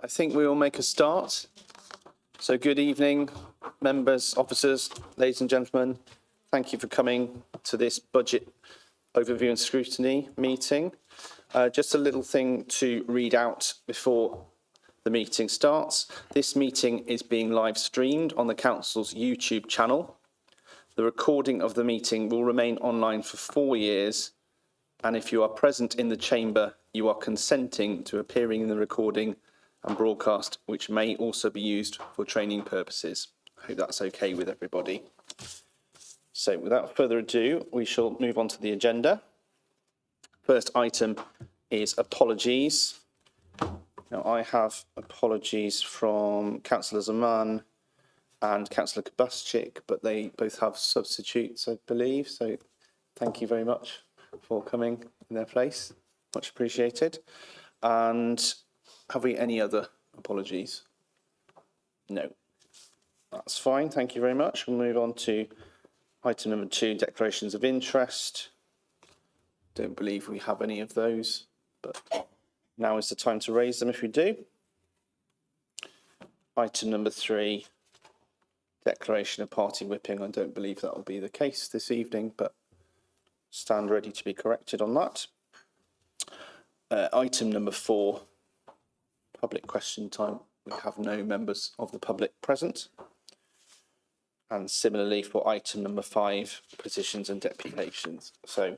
I think we will make a start. So good evening, members, officers, ladies and gentlemen. Thank you for coming to this budget overview and scrutiny meeting. Just a little thing to read out before the meeting starts. This meeting is being live streamed on the Council's YouTube channel. The recording of the meeting will remain online for 4 years, and if you are present in the chamber, you are consenting to appearing in the recording and broadcast, which may also be used for training purposes. I hope that's okay with everybody. So without further ado, we shall move on to the agenda. First item is apologies. Now I have apologies from Councillor Zaman and Councillor Kubaschik, but they both have substitutes, I believe. So thank you very much for coming in their place. Much appreciated. And have we any other apologies? No. That's fine. Thank you very much. We'll move on to item number 2, declarations of interest. Don't believe we have any of those, but now is the time to raise them if we do. Item number 3, declaration of party whipping. I don't believe that will be the case this evening, but stand ready to be corrected on that. Item number 4, public question time. We have no members of the public present. And similarly for item number 5, petitions and deputations. So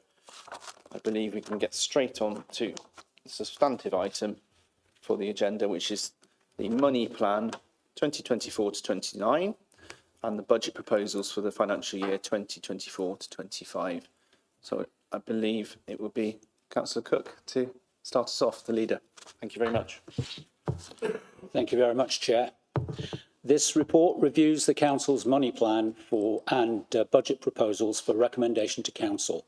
I believe we can get straight on to the substantive item for the agenda, which is the money plan 2024 to 29 and the budget proposals for the financial year 2024 to 25. So I believe it will be Councillor Cook to start us off, the leader. Thank you very much. Thank you very much, Chair. This report reviews the Council's money plan and budget proposals for recommendation to Council.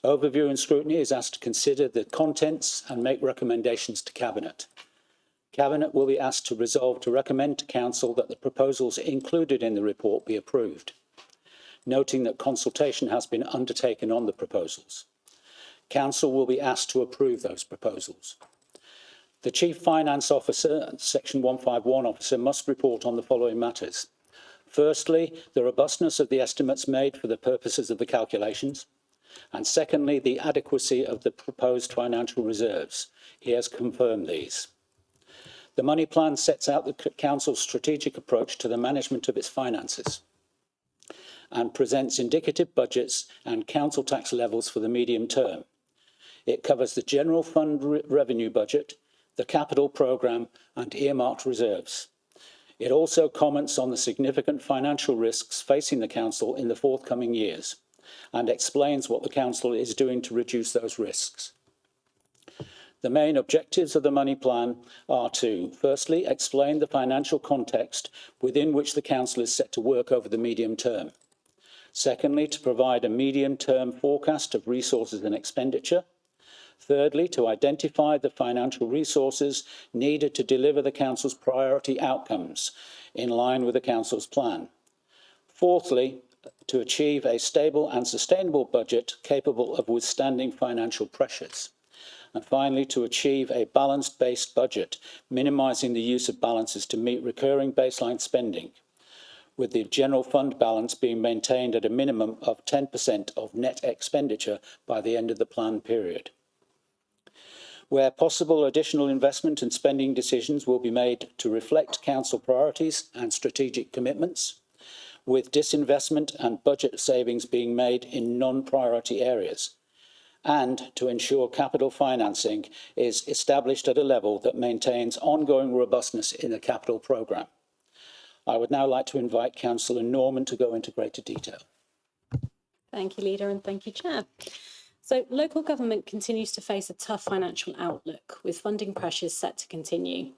Overview and scrutiny is asked to consider the contents and make recommendations to Cabinet. Cabinet will be asked to resolve to recommend to Council that the proposals included in the report be approved, noting that consultation has been undertaken on the proposals. Council will be asked to approve those proposals. The Chief Finance Officer and Section 151 Officer must report on the following matters. Firstly, the robustness of the estimates made for the purposes of the calculations. And secondly, the adequacy of the proposed financial reserves. He has confirmed these. The money plan sets out the Council's strategic approach to the management of its finances and presents indicative budgets and council tax levels for the medium term. It covers the general fund revenue budget, the capital programme and earmarked reserves. It also comments on the significant financial risks facing the Council in the forthcoming years and explains what the Council is doing to reduce those risks. The main objectives of the money plan are to, firstly, explain the financial context within which the Council is set to work over the medium term. Secondly, to provide a medium-term forecast of resources and expenditure. Thirdly, to identify the financial resources needed to deliver the Council's priority outcomes in line with the Council's plan. Fourthly, to achieve a stable and sustainable budget capable of withstanding financial pressures. And finally, to achieve a balanced-based budget, minimising the use of balances to meet recurring baseline spending, with the general fund balance being maintained at a minimum of 10% of net expenditure by the end of the plan period. Where possible, additional investment and spending decisions will be made to reflect Council priorities and strategic commitments, with disinvestment and budget savings being made in non-priority areas, and to ensure capital financing is established at a level that maintains ongoing robustness in the capital programme. I would now like to invite Councillor Norman to go into greater detail. Thank you, Leader, and thank you, Chair. So local government continues to face a tough financial outlook, with funding pressures set to continue.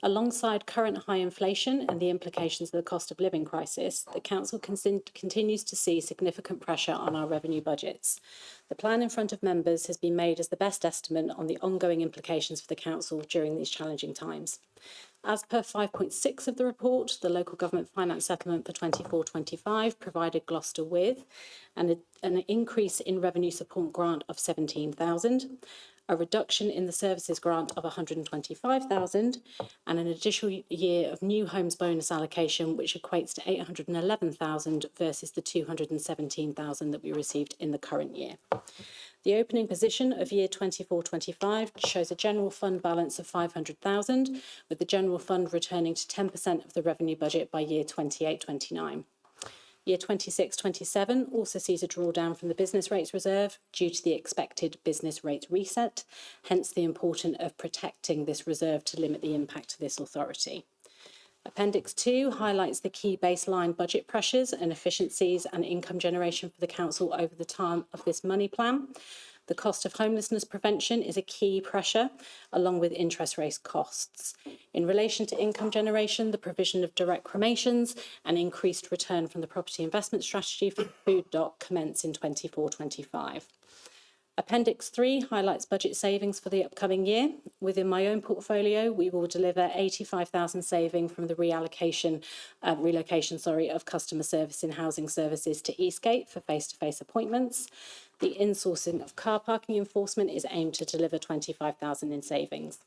Alongside current high inflation and the implications of the cost of living crisis, the Council continues to see significant pressure on our revenue budgets. The plan in front of members has been made as the best estimate on the ongoing implications for the Council during these challenging times. As per 5.6 of the report, the local government finance settlement for 24-25 provided Gloucester with an increase in revenue support grant of 17,000, a reduction in the services grant of 125,000, and an additional year of new homes bonus allocation, which equates to 811,000 versus the 217,000 that we received in the current year. The opening position of year 24-25 shows a general fund balance of 500,000, with the general fund returning to 10% of the revenue budget by year 28-29. Year 26-27 also sees a drawdown from the business rates reserve due to the expected business rate reset, hence the importance of protecting this reserve to limit the impact of this authority. Appendix 2 highlights the key baseline budget pressures and efficiencies and income generation for the council over the time of this money plan. The cost of homelessness prevention is a key pressure, along with interest rate costs. In relation to income generation, the provision of direct cremations and increased return from the property investment strategy for food dock commence in 24-25. Appendix 3 highlights budget savings for the upcoming year. Within my own portfolio, we will deliver 85,000 saving from the relocation of customer service in housing services to Eastgate for face-to-face appointments. The insourcing of car parking enforcement is aimed to deliver 25,000 in savings.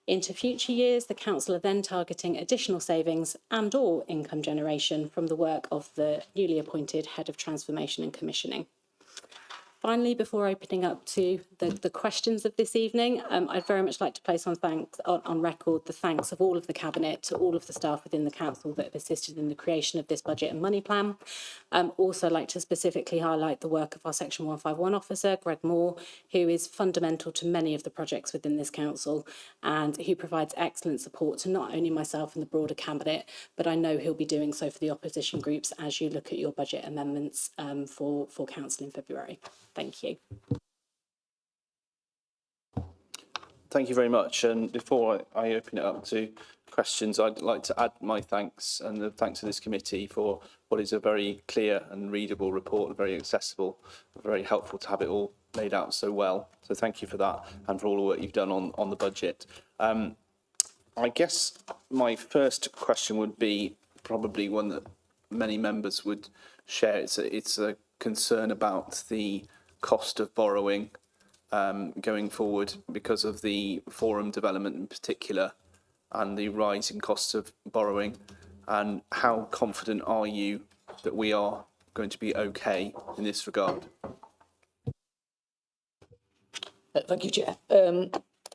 Into future years, the council are then targeting additional savings and/or income generation from the work of the newly appointed Head of Transformation and Commissioning. Finally, before opening up to the questions of this evening, I'd very much like to place on record the thanks of all of the Cabinet to all of the staff within the Council that have assisted in the creation of this budget and money plan. Also like to specifically highlight the work of our Section 151 officer, Greg Moore, who is fundamental to many of the projects within this Council and who provides excellent support to not only myself and the broader Cabinet, but I know he'll be doing so for the opposition groups as you look at your budget amendments for Council in February. Thank you. Thank you very much. And before I open it up to questions, I'd like to add my thanks and the thanks to this committee for what is a very clear and readable report, very accessible, very helpful to have it all laid out so well. So thank you for that and for all the work you've done on the budget. I guess my first question would be probably one that many members would share. It's a concern about the cost of borrowing going forward because of the forum development in particular and the rising costs of borrowing, and how confident are you that we are going to be okay in this regard? Thank you, Chair.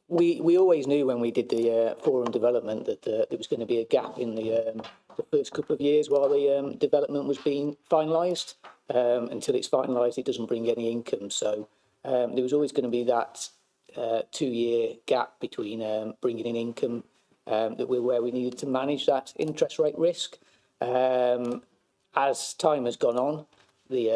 We always knew when we did the forum development that there was going to be a gap in the first couple of years while the development was being finalised. Until it's finalised, it doesn't bring any income. So there was always going to be that 2-year gap between bringing in income where we needed to manage that interest rate risk. As time has gone on, the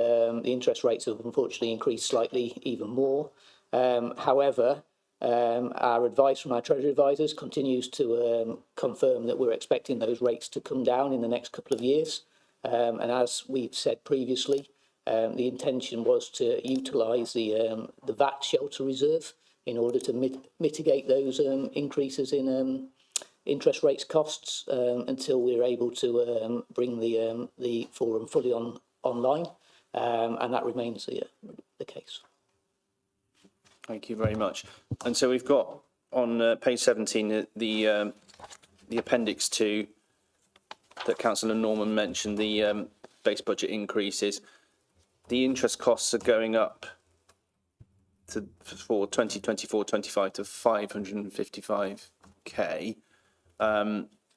interest rates have unfortunately increased slightly even more. However, our advice from our Treasury advisors continues to confirm that we're expecting those rates to come down in the next couple of years. And as we've said previously, the intention was to utilise the VAT shelter reserve in order to mitigate those increases in interest rates costs until we're able to bring the forum fully online, and that remains the case. Thank you very much. And so we've got on page 17 the appendix 2 that Councillor Norman mentioned, the base budget increases. The interest costs are going up for 2024-25 to 555k.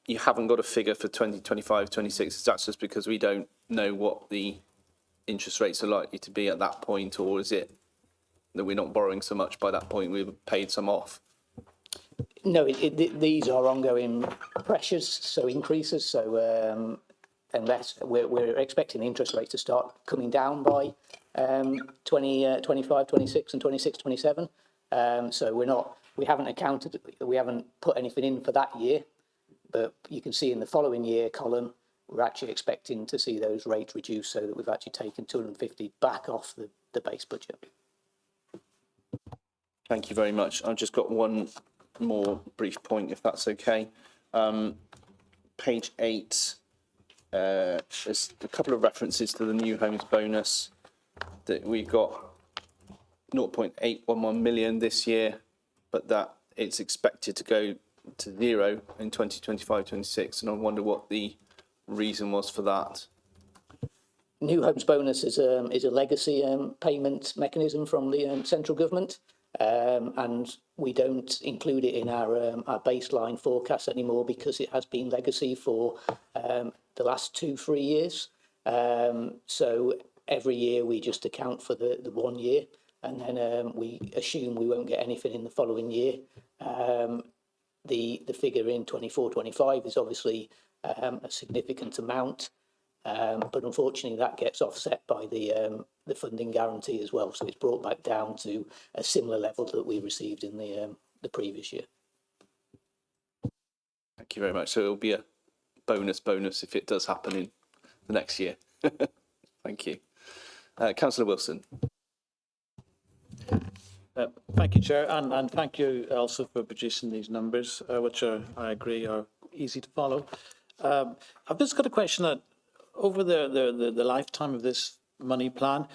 You haven't got a figure for 2025-26. That's just because we don't know what the interest rates are likely to be at that point, or is it that we're not borrowing so much by that point, we've paid some off? No, these are ongoing pressures, so increases. So unless we're expecting interest rates to start coming down by 25, 26 and 26, 27. So we haven't put anything in for that year, but you can see in the following year column, we're actually expecting to see those rates reduce so that we've actually taken 250 back off the base budget. Thank you very much. I've just got one more brief point, if that's okay. Page 8, there's a couple of references to the new homes bonus that we've got 0.811 million this year, but that it's expected to go to zero in 2025-26. And I wonder what the reason was for that. New Homes Bonus is a legacy payment mechanism from the central government, and we don't include it in our baseline forecast anymore because it has been legacy for the last 2-3 years. So every year we just account for the 1 year, and then we assume we won't get anything in the following year. The figure in 24-25 is obviously a significant amount. But unfortunately, that gets offset by the funding guarantee as well. So it's brought back down to a similar level that we received in the previous year. Thank you very much. So it'll be a bonus if it does happen in the next year. Thank you. Councillor Wilson. Thank you, Chair, and thank you also for producing these numbers, which I agree are easy to follow. I've just got a question that over the lifetime of this money plan,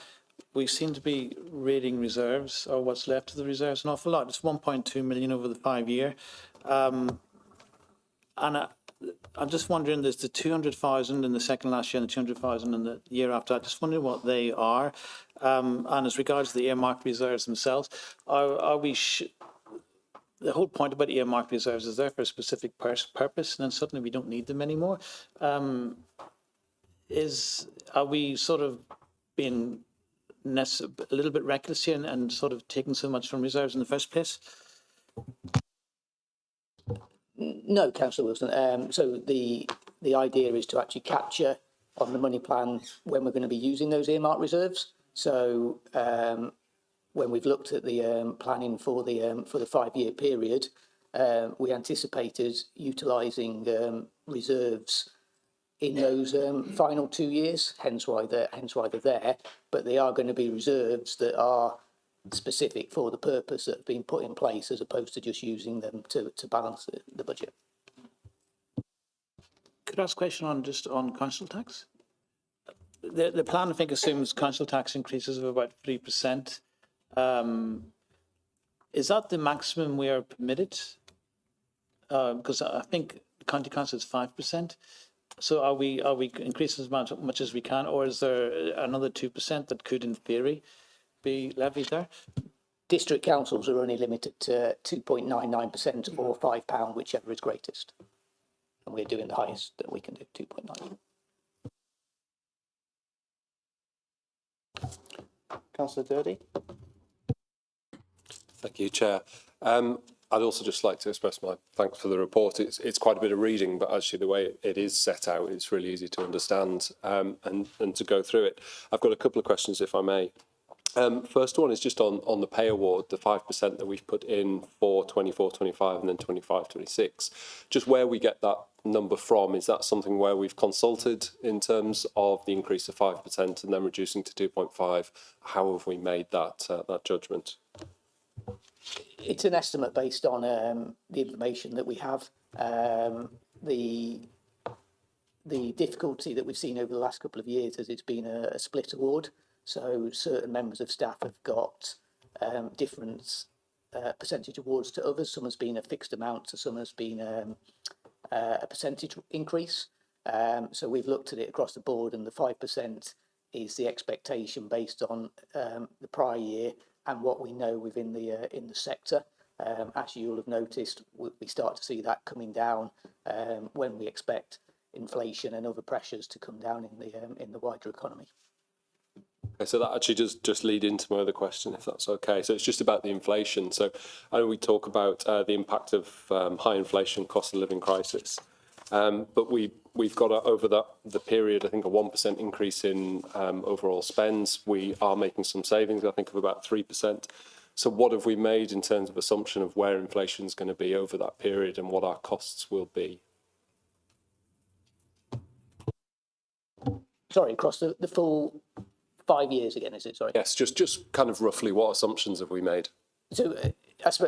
we seem to be raiding reserves, or what's left of the reserves, an awful lot. It's 1.2 million over the 5 year. And I'm just wondering, there's the 200,000 in the second last year and the 200,000 in the year after. I just wondering what they are. And as regards to the earmark reserves themselves, are we... The whole point about earmark reserves is there for a specific purpose, and then suddenly we don't need them anymore. Are we sort of being a little bit reckless here and sort of taking so much from reserves in the first place? No, Councillor Wilson. So the idea is to actually capture on the money plan when we're going to be using those earmark reserves. So when we've looked at the planning for the 5 year period, we anticipated utilising reserves in those final 2 years, hence why they're there. But they are going to be reserves that are specific for the purpose that have been put in place, as opposed to just using them to balance the budget. Could I ask a question on council tax? The plan, I think, assumes council tax increases of about 3%. Is that the maximum we are permitted? Because I think the county council is 5%. So are we increasing as much as we can, or is there another 2% that could, in theory, be levied there? District councils are only limited to 2.99% or £5, whichever is greatest. And we're doing the highest that we can do, 2.9. Councillor Durdy. Thank you, Chair. I'd also just like to express my thanks for the report. It's quite a bit of reading, but actually the way it is set out, it's really easy to understand and to go through it. I've got a couple of questions, if I may. First one is just on the pay award, the 5% that we've put in for 24-25 and then 25-26. Just where we get that number from, is that something where we've consulted in terms of the increase of 5% and then reducing to 2.5? How have we made that judgment? It's an estimate based on the information that we have. The difficulty that we've seen over the last couple of years is it's been a split award. So certain members of staff have got different percentage awards to others. Some has been a fixed amount, so some has been a percentage increase. So we've looked at it across the board, and the 5% is the expectation based on the prior year and what we know within in the sector. As you'll have noticed, we start to see that coming down when we expect inflation and other pressures to come down in the wider economy. Okay, so that actually just lead into my other question, if that's okay. So it's just about the inflation. So I know we talk about the impact of high inflation, cost of living crisis, but we've got over the period, I think, a 1% increase in overall spends. We are making some savings, I think, of about 3%. So what have we made in terms of assumption of where inflation is going to be over that period and what our costs will be? Sorry, across the full 5 years again, is it? Sorry. Yes, just kind of roughly what assumptions have we made? So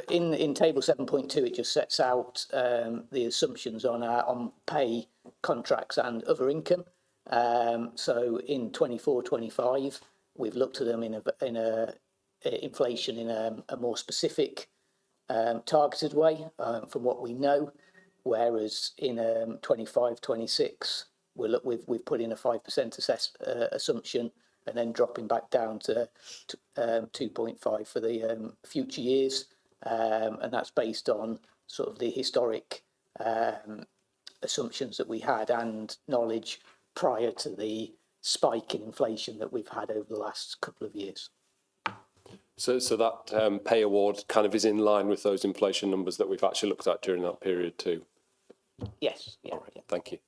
in table 7.2, it just sets out the assumptions on pay, contracts and other income. So in 24-25, we've looked at them in inflation in a more specific, targeted way from what we know, whereas in 25-26 we've put in a 5% assumption and then dropping back down to 2.5 for the future years, and that's based on sort of the historic assumptions that we had and knowledge prior to the spike in inflation that we've had over the last couple of years. So that pay award kind of is in line with those inflation numbers that we've actually looked at during that period too. Yes. Yeah. Thank you.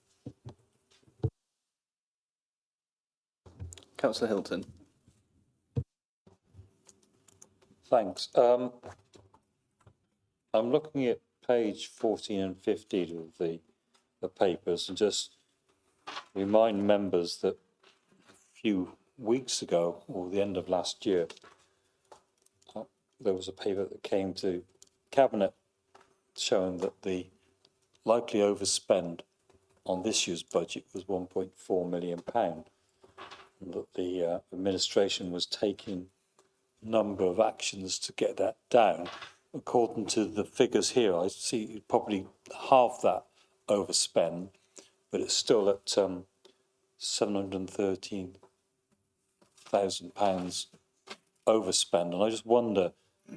Councillor Hilton. Thanks. I'm looking at page 14 and 15 of the papers and just remind members that a few weeks ago, or the end of last year, there was a paper that came to Cabinet showing that the likely overspend on this year's budget was £1.4 million, and that the administration was taking a number of actions to get that down. According to the figures here, I see probably half that overspend, but it's still at £713,000 overspend. And I just wonder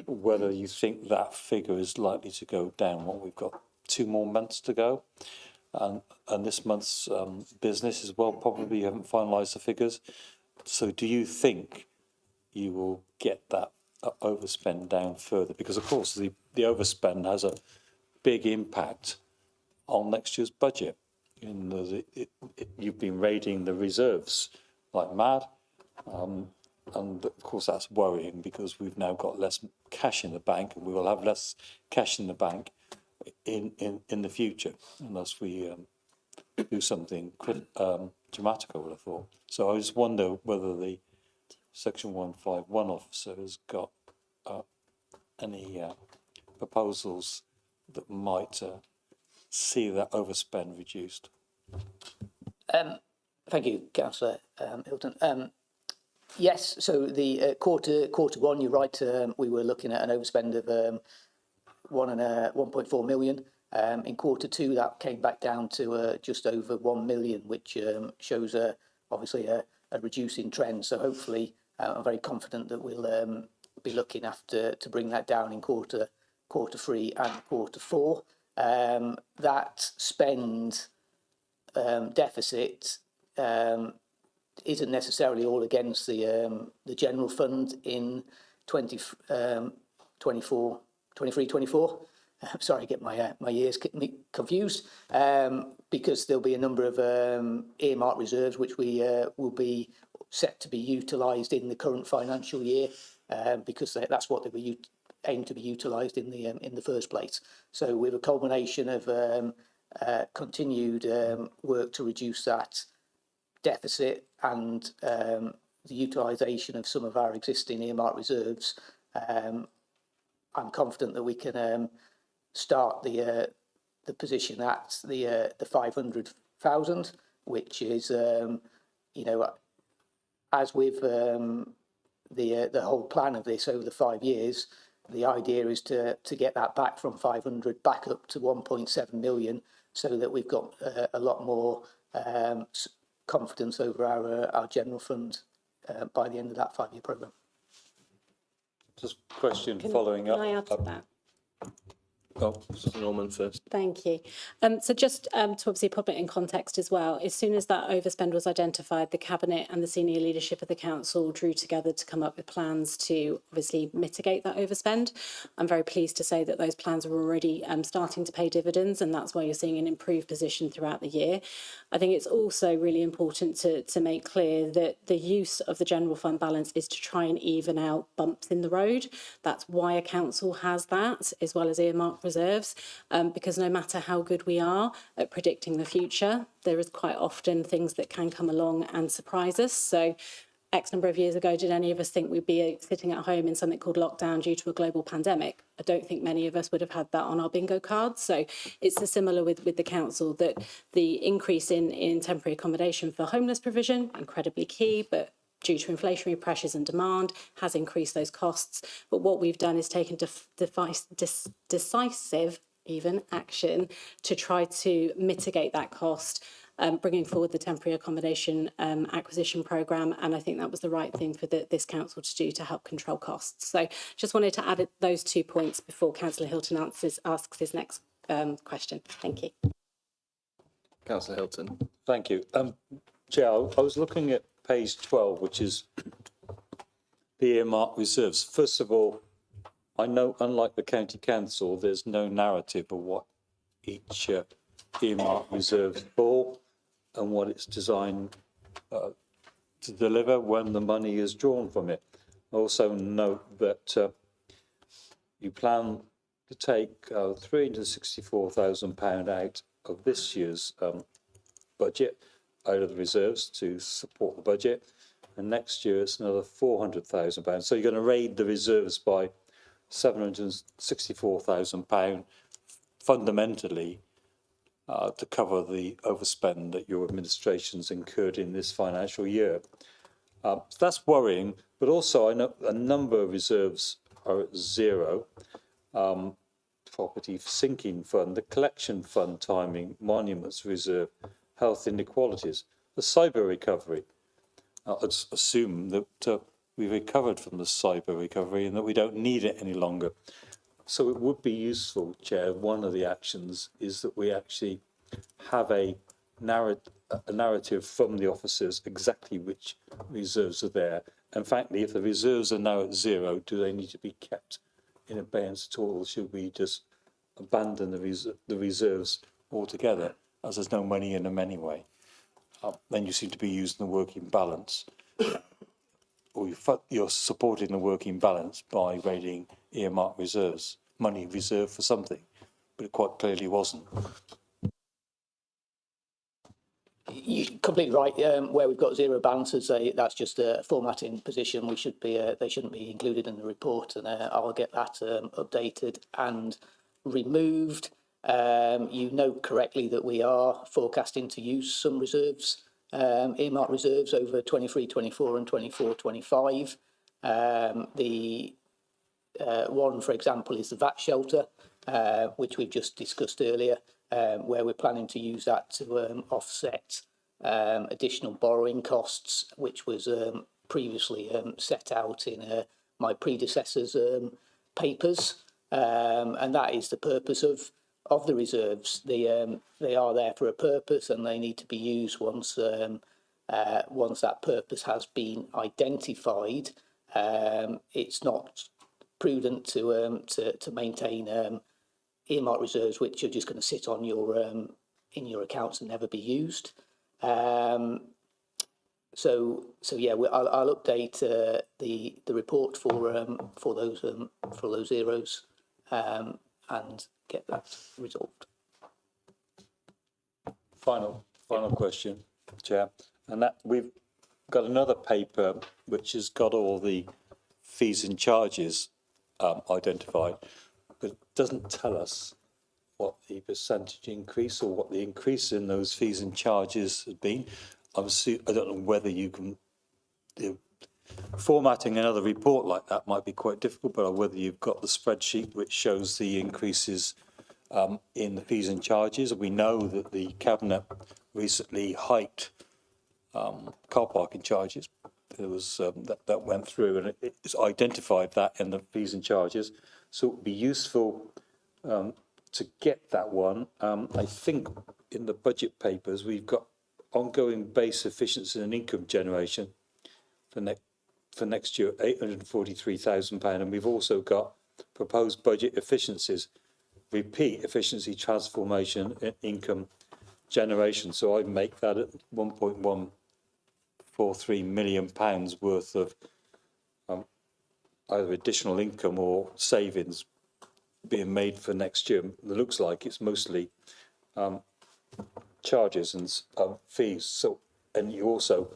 whether you think that figure is likely to go down. Well, we've got 2 more months to go, and this month's business as well, probably you haven't finalised the figures. So do you think you will get that overspend down further? Because of course the overspend has a big impact on next year's budget. You've been raiding the reserves like mad, and of course that's worrying because we've now got less cash in the bank, and we will have less cash in the bank in the future unless we do something dramatic, I would have thought. So I just wonder whether the Section 151 officer has got any proposals that might see that overspend reduced. Thank you, Councillor Hilton. Yes, so the quarter one, you're right. We were looking at an overspend of 1.4 million. In quarter two, that came back down to just over 1 million, which shows obviously a reducing trend. So hopefully, I'm very confident that we'll be looking after to bring that down in quarter three and quarter four. That spend deficit isn't necessarily all against the general fund in 23-24. Sorry, I get my years confused, because there'll be a number of earmarked reserves which we will be set to be utilised in the current financial year, because that's what they were aimed to be utilised in the first place. So with a culmination of continued work to reduce that deficit and the utilisation of some of our existing earmarked reserves, I'm confident that we can start the position at the 500,000, which is as with the whole plan of this over the 5 years, the idea is to get that back from 500 back up to 1.7 million, so that we've got a lot more confidence over our general fund by the end of that 5-year programme. Just a question following up. Can I add to that? Oh, Norman first. Thank you. So just to obviously put it in context as well, as soon as that overspend was identified, the Cabinet and the senior leadership of the Council drew together to come up with plans to obviously mitigate that overspend. I'm very pleased to say that those plans are already starting to pay dividends, and that's why you're seeing an improved position throughout the year. I think it's also really important to make clear that the use of the general fund balance is to try and even out bumps in the road. That's why a council has that, as well as earmarked reserves, because no matter how good we are at predicting the future, there is quite often things that can come along and surprise us. So X number of years ago, did any of us think we'd be sitting at home in something called lockdown due to a global pandemic? I don't think many of us would have had that on our bingo cards. So it's similar with the council, that the increase in temporary accommodation for homeless provision, incredibly key, but due to inflationary pressures and demand, has increased those costs. But what we've done is taken decisive even action to try to mitigate that cost, bringing forward the temporary accommodation acquisition programme. And I think that was the right thing for this council to do to help control costs. So just wanted to add those 2 points before Councillor Hilton asks his next question. Thank you. Councillor Hilton. Thank you. Chair, I was looking at page 12, which is the earmark reserves. First of all, I know, unlike the county council, there's no narrative of what each earmark reserves for and what it's designed to deliver when the money is drawn from it. I also note that you plan to take £364,000 out of this year's budget, out of the reserves to support the budget, and next year it's another £400,000. So you're going to raid the reserves by £764,000 fundamentally to cover the overspend that your administration's incurred in this financial year. So that's worrying, but also I know a number of reserves are at zero. Property sinking fund, the collection fund timing, monuments reserve, health inequalities, the cyber recovery. I'd assume that we've recovered from the cyber recovery and that we don't need it any longer. So it would be useful, Chair, one of the actions is that we actually have a narrative from the officers exactly which reserves are there. And frankly, if the reserves are now at zero, do they need to be kept in abeyance at all? Should we just abandon the reserves altogether, as there's no money in them anyway? Then you seem to be using the working balance, or you're supporting the working balance by raiding earmark reserves, money reserved for something, but it quite clearly wasn't. You're completely right. Where we've got zero balances, that's just a formatting position. They shouldn't be included in the report, and I'll get that updated and removed. You note correctly that we are forecasting to use some reserves, earmark reserves over 23-24 and 24-25. The one, for example, is the VAT shelter, which we've just discussed earlier, where we're planning to use that to offset additional borrowing costs, which was previously set out in my predecessor's papers. And that is the purpose of the reserves. They are there for a purpose, and they need to be used once that purpose has been identified. It's not prudent to maintain earmark reserves which are just going to sit on your in your accounts and never be used. So yeah, I'll update the report for those zeros and get that resolved. Final question, Chair, and that we've got another paper which has got all the fees and charges identified, but it doesn't tell us what the percentage increase or what the increase in those fees and charges has been. I don't know whether you can, formatting another report like that might be quite difficult, but whether you've got the spreadsheet which shows the increases in the fees and charges. We know that the Cabinet recently hiked car parking charges. There was that went through, and it's identified that in the fees and charges. So it would be useful to get that one. I think in the budget papers we've got ongoing base efficiency and income generation for next year, £843,000, and we've also got proposed budget efficiencies, repeat efficiency, transformation, and income generation. So I make that at £1.143 million worth of either additional income or savings being made for next year. It looks like it's mostly charges and fees. So, and you also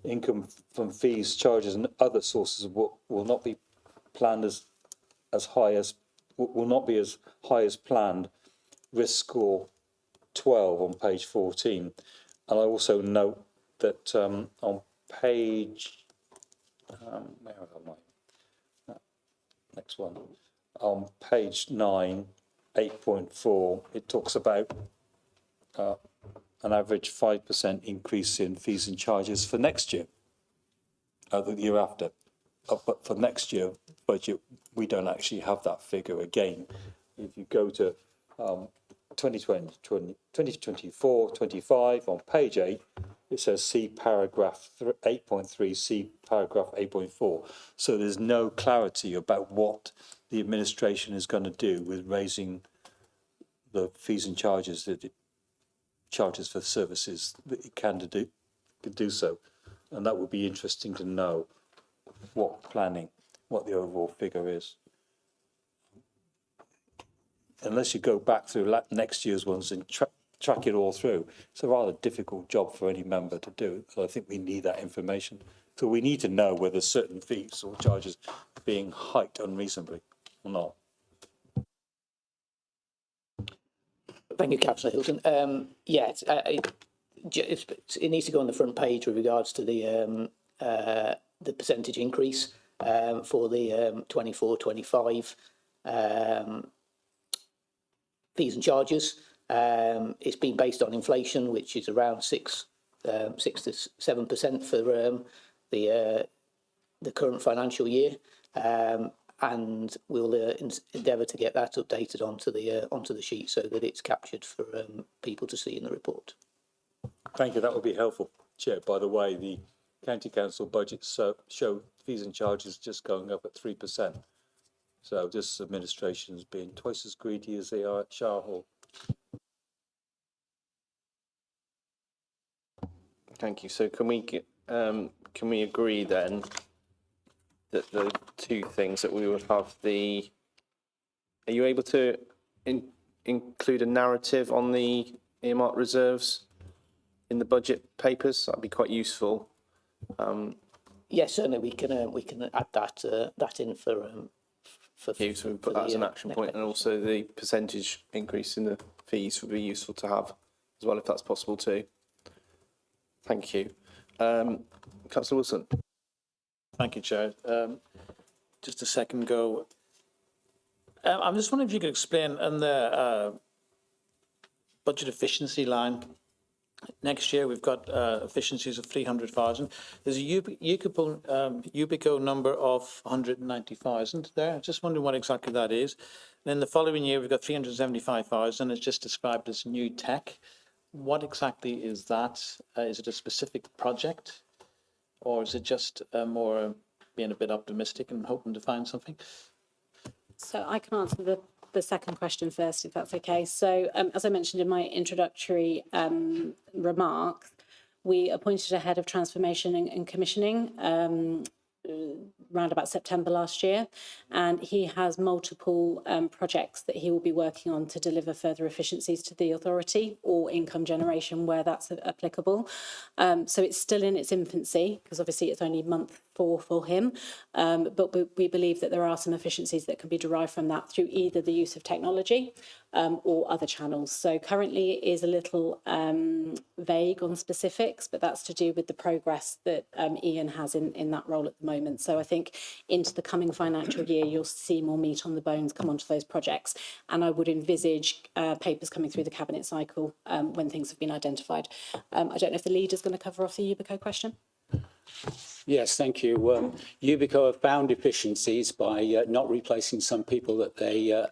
income from fees, charges, and other sources will not be planned as high as planned. Risk score 12 on page 14, and I also note that on page where am I? Next one. On page 9, 8.4, it talks about an average 5% increase in fees and charges for next year, the year after. But for next year budget, we don't actually have that figure again. If you go to 2024, 25 on page 8, it says see paragraph 8.3, see paragraph 8.4. So there's no clarity about what the administration is going to do with raising the fees and charges that it charges for services that it can do so. And that would be interesting to know what the overall figure is. Unless you go back through next year's ones and track it all through, it's a rather difficult job for any member to do. So I think we need that information. So we need to know whether certain fees or charges are being hiked unreasonably or not. Thank you, Councillor Hilton. It needs to go on the front page with regards to the percentage increase for the 24-25 fees and charges. It's been based on inflation, which is around 6 to 7% for the current financial year, and we'll endeavour to get that updated onto the sheet so that it's captured for people to see in the report. Thank you. That would be helpful, Chair. By the way, the County Council budgets show fees and charges just going up at 3%. So this administration has been twice as greedy as they are at Shire Hall. Thank you. So can we agree then that the two things that we would have are you able to include a narrative on the earmarked reserves in the budget papers? That'd be quite useful. Yes, certainly we can add that in for you, so we put that as an action point, and also the percentage increase in the fees would be useful to have as well, if that's possible too. Thank you. Councillor Wilson. Thank you, Chair. Just a second go. I'm just wondering if you could explain on the budget efficiency line. Next year, we've got efficiencies of 300,000. There's a Ubico number of 190,000 there. I'm just wondering what exactly that is. Then the following year, we've got 375,000. It's just described as new tech. What exactly is that? Is it a specific project? Or is it just more being a bit optimistic and hoping to find something? So I can answer the second question first, if that's okay. So as I mentioned in my introductory remarks, we appointed a head of transformation and commissioning around about September last year, and he has multiple projects that he will be working on to deliver further efficiencies to the authority or income generation where that's applicable. So it's still in its infancy because obviously it's only month 4 for him, but we believe that there are some efficiencies that can be derived from that through either the use of technology or other channels. So currently it is a little vague on specifics, but that's to do with the progress that Ian has in that role at the moment. So I think into the coming financial year, you'll see more meat on the bones come onto those projects. And I would envisage papers coming through the cabinet cycle when things have been identified. I don't know if the leader's going to cover off the Ubico question. Yes, thank you. Ubico have found efficiencies by not replacing some people that they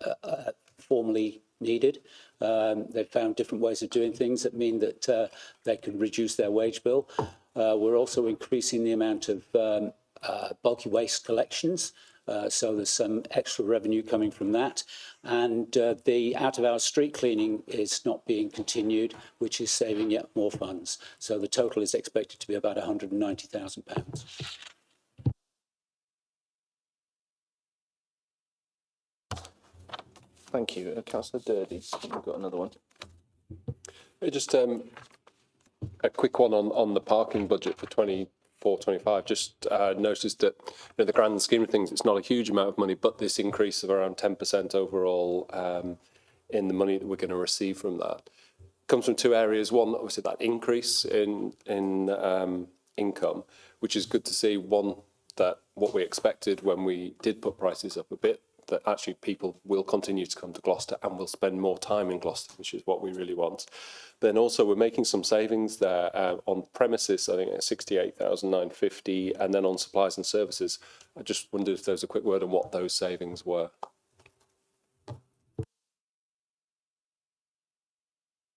formerly needed. They've found different ways of doing things that mean that they can reduce their wage bill. We're also increasing the amount of bulky waste collections. So there's some extra revenue coming from that. And the out-of-hours street cleaning is not being continued, which is saving yet more funds. So the total is expected to be about £190,000. Thank you. Councillor Durdy, we've got another one. Just a quick one on the parking budget for 24-25. Just noticed that in the grand scheme of things, it's not a huge amount of money, but this increase of around 10% overall in the money that we're going to receive from that comes from two areas. One, obviously, that increase in income, which is good to see. One that what we expected when we did put prices up a bit, that actually people will continue to come to Gloucester and will spend more time in Gloucester, which is what we really want. Then also we're making some savings there on premises, I think it's 68,950, and then on supplies and services. I just wondered if there was a quick word on what those savings were.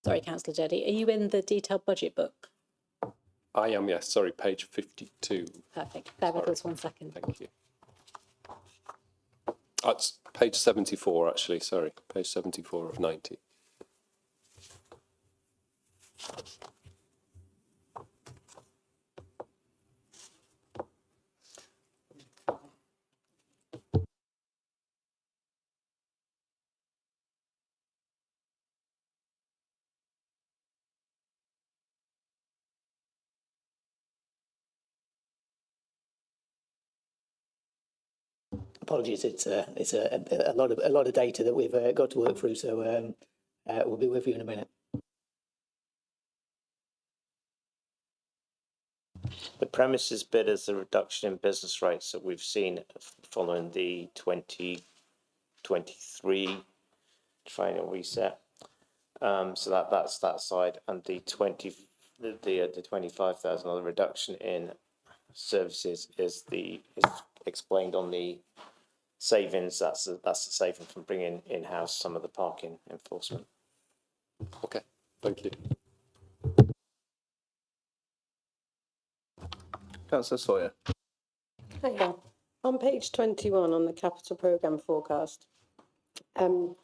Sorry, Councillor Jeddy, are you in the detailed budget book? I am, yes, sorry, page 52. Perfect. Bear with us 1 second. Thank you. It's page 74, actually, sorry, page 74 of 90. Apologies, it's a lot of data that we've got to work through, so we'll be with you in a minute. The premises bit is the reduction in business rates that we've seen following the 2023 final reset. So that's that side, and the 25,000 reduction in services is explained on the savings. That's the saving from bringing in-house some of the parking enforcement. Okay, thank you. Councillor Sawyer. Hiya. On page 21 on the capital programme forecast, the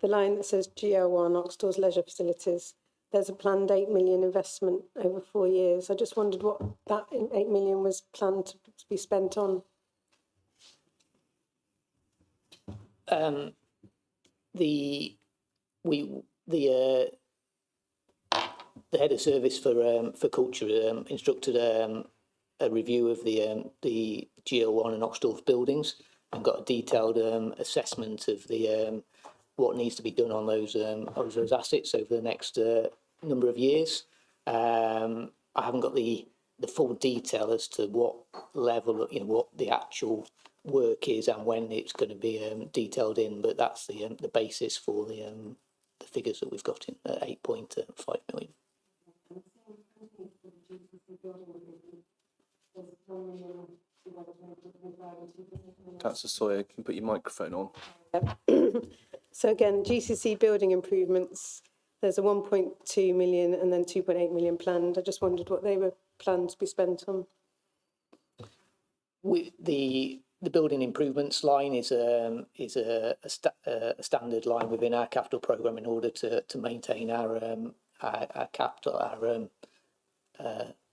line that says GL1 Oxdale's leisure facilities, there's a planned 8 million investment over 4 years. I just wondered what that 8 million was planned to be spent on. The head of service for culture instructed a review of the GL1 and Oxdale buildings and got a detailed assessment of the what needs to be done on those assets over the next number of years. I haven't got the full detail as to what level, what the actual work is and when it's going to be detailed in, but that's the basis for the figures that we've got in at 8.5 million. Councillor Sawyer, can you put your microphone on? So again, GCC building improvements, there's a 1.2 million and then 2.8 million planned. I just wondered what they were planned to be spent on. The building improvements line is a standard line within our capital programme in order to maintain our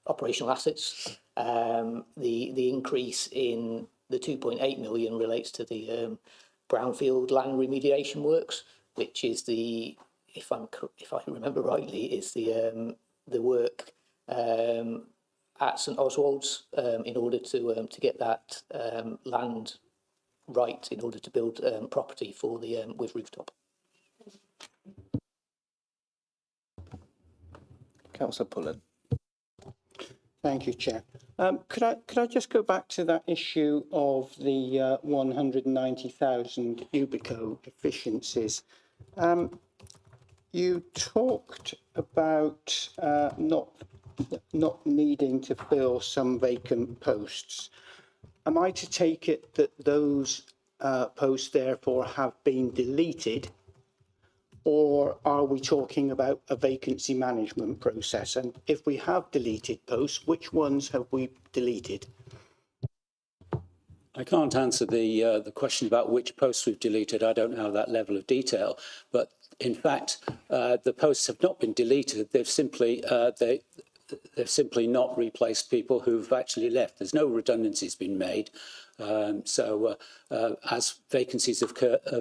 operational assets. The increase in the 2.8 million relates to the brownfield land remediation works, which is if I remember rightly, is the work at St Oswald's in order to get that land right in order to build property for the with rooftop. Councillor Pullen. Thank you, Chair. Could I just go back to that issue of the 190,000 Ubico efficiencies? You talked about not needing to fill some vacant posts. Am I to take it that those posts therefore have been deleted, or are we talking about a vacancy management process? And if we have deleted posts, which ones have we deleted? I can't answer the question about which posts we've deleted. I don't know that level of detail. But in fact, the posts have not been deleted. They've simply not replaced people who've actually left. There's no redundancies been made. As vacancies have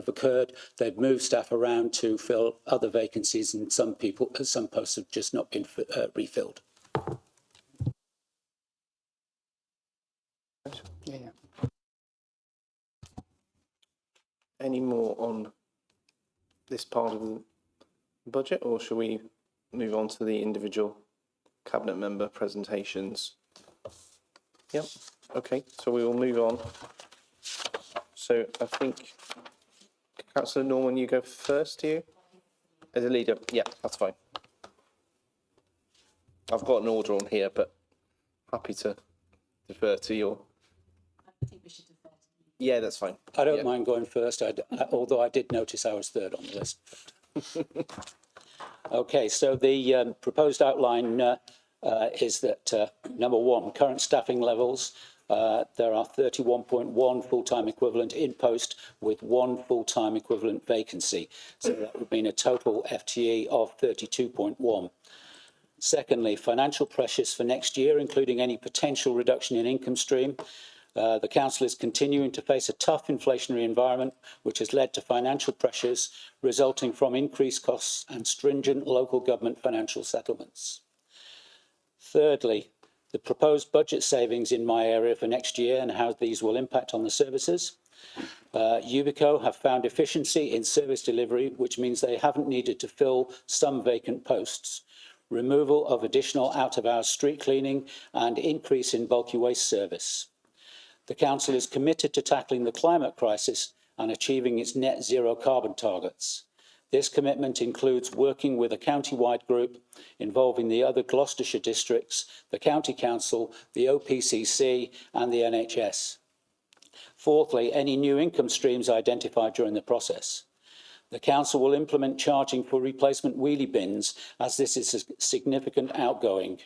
occurred, they've moved staff around to fill other vacancies, and some posts have just not been refilled. Yeah. Any more on this part of the budget, or shall we move on to the individual cabinet member presentations? Yep. Okay, so we will move on. So I think, Councillor Norman, you go first, do you? As a leader, yeah, that's fine. I've got an order on here, but happy to defer to your. I think we should defer to Yeah, that's fine. I don't Yeah. mind going first, although I did notice I was third on the list. Okay, so the proposed outline is that, number one, current staffing levels. There are 31.1 full-time equivalent in post with 1 full-time equivalent vacancy. So that would mean a total FTE of 32.1. Secondly, financial pressures for next year, including any potential reduction in income stream. The council is continuing to face a tough inflationary environment, which has led to financial pressures resulting from increased costs and stringent local government financial settlements. Thirdly, the proposed budget savings in my area for next year and how these will impact on the services. Ubico have found efficiency in service delivery, which means they haven't needed to fill some vacant posts. Removal of additional out-of-hours street cleaning and increase in bulky waste service. The council is committed to tackling the climate crisis and achieving its net zero carbon targets. This commitment includes working with a county-wide group involving the other Gloucestershire districts, the County Council, the OPCC and the NHS. Fourthly, any new income streams identified during the process. The council will implement charging for replacement wheelie bins as this is a significant outgoing.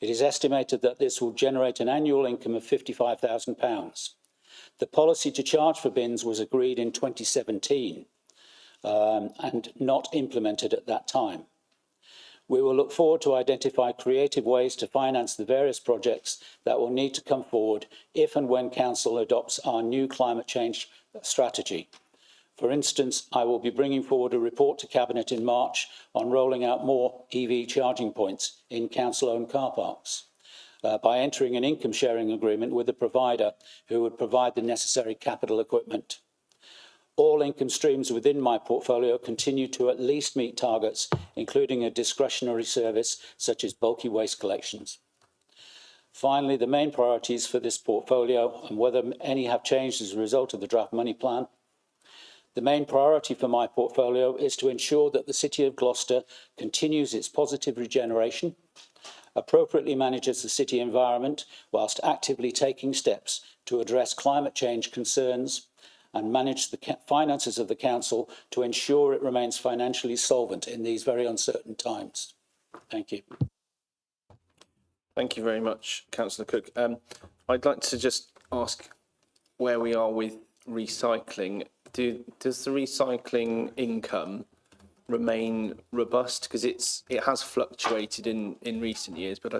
It is estimated that this will generate an annual income of £55,000. The policy to charge for bins was agreed in 2017 and not implemented at that time. We will look forward to identify creative ways to finance the various projects that will need to come forward if and when council adopts our new climate change strategy. For instance, I will be bringing forward a report to Cabinet in March on rolling out more EV charging points in council-owned car parks by entering an income sharing agreement with a provider who would provide the necessary capital equipment. All income streams within my portfolio continue to at least meet targets, including a discretionary service such as bulky waste collections. Finally, the main priorities for this portfolio and whether any have changed as a result of the draft money plan. The main priority for my portfolio is to ensure that the City of Gloucester continues its positive regeneration, appropriately manages the city environment whilst actively taking steps to address climate change concerns and manage the finances of the council to ensure it remains financially solvent in these very uncertain times. Thank you. Thank you very much, Councillor Cook. I'd like to just ask where we are with recycling. Does the recycling income remain robust? Because it has fluctuated in recent years, but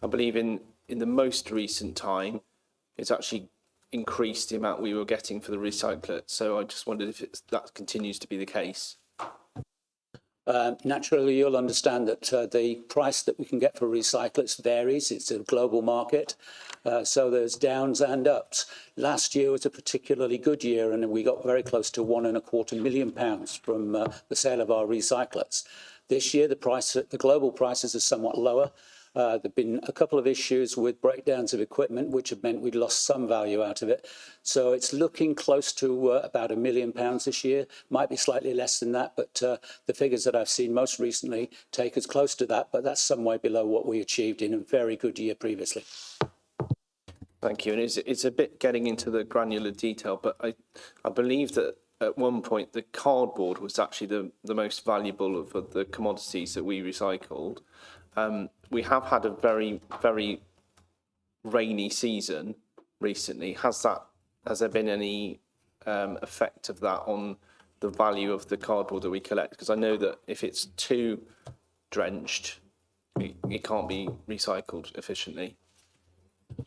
I believe in the most recent time, it's actually increased the amount we were getting for the recycler. So I just wondered if that continues to be the case. Naturally, you'll understand that the price that we can get for recyclates varies. It's a global market, so there's downs and ups. Last year was a particularly good year, and we got very close to £1.25 million from the sale of our recyclates. This year, the global prices are somewhat lower. There have been a couple of issues with breakdowns of equipment, which have meant we'd lost some value out of it. So it's looking close to about £1 million this year. Might be slightly less than that, but the figures that I've seen most recently take us close to that, but that's some way below what we achieved in a very good year previously. Thank you. And it's a bit getting into the granular detail, but I believe that at one point the cardboard was actually the most valuable of the commodities that we recycled. We have had a very, very rainy season recently. Has there been any effect of that on the value of the cardboard that we collect? Because I know that if it's too drenched, it can't be recycled efficiently.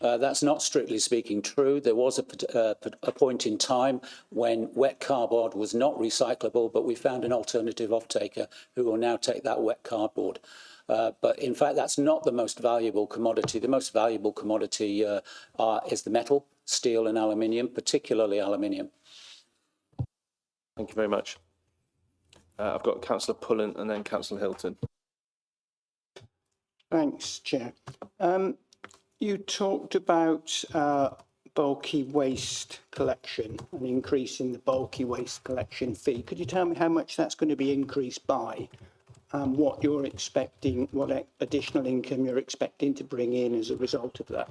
That's not strictly speaking true. There was a point in time when wet cardboard was not recyclable, but we found an alternative off-taker who will now take that wet cardboard. But in fact, that's not the most valuable commodity. The most valuable commodity is the metal, steel and aluminium, particularly aluminium. Thank you very much. I've got Councillor Pullen and then Councillor Hilton. Thanks, Chair. You talked about bulky waste collection, an increase in the bulky waste collection fee. Could you tell me how much that's going to be increased by, and what you're expecting, what additional income you're expecting to bring in as a result of that?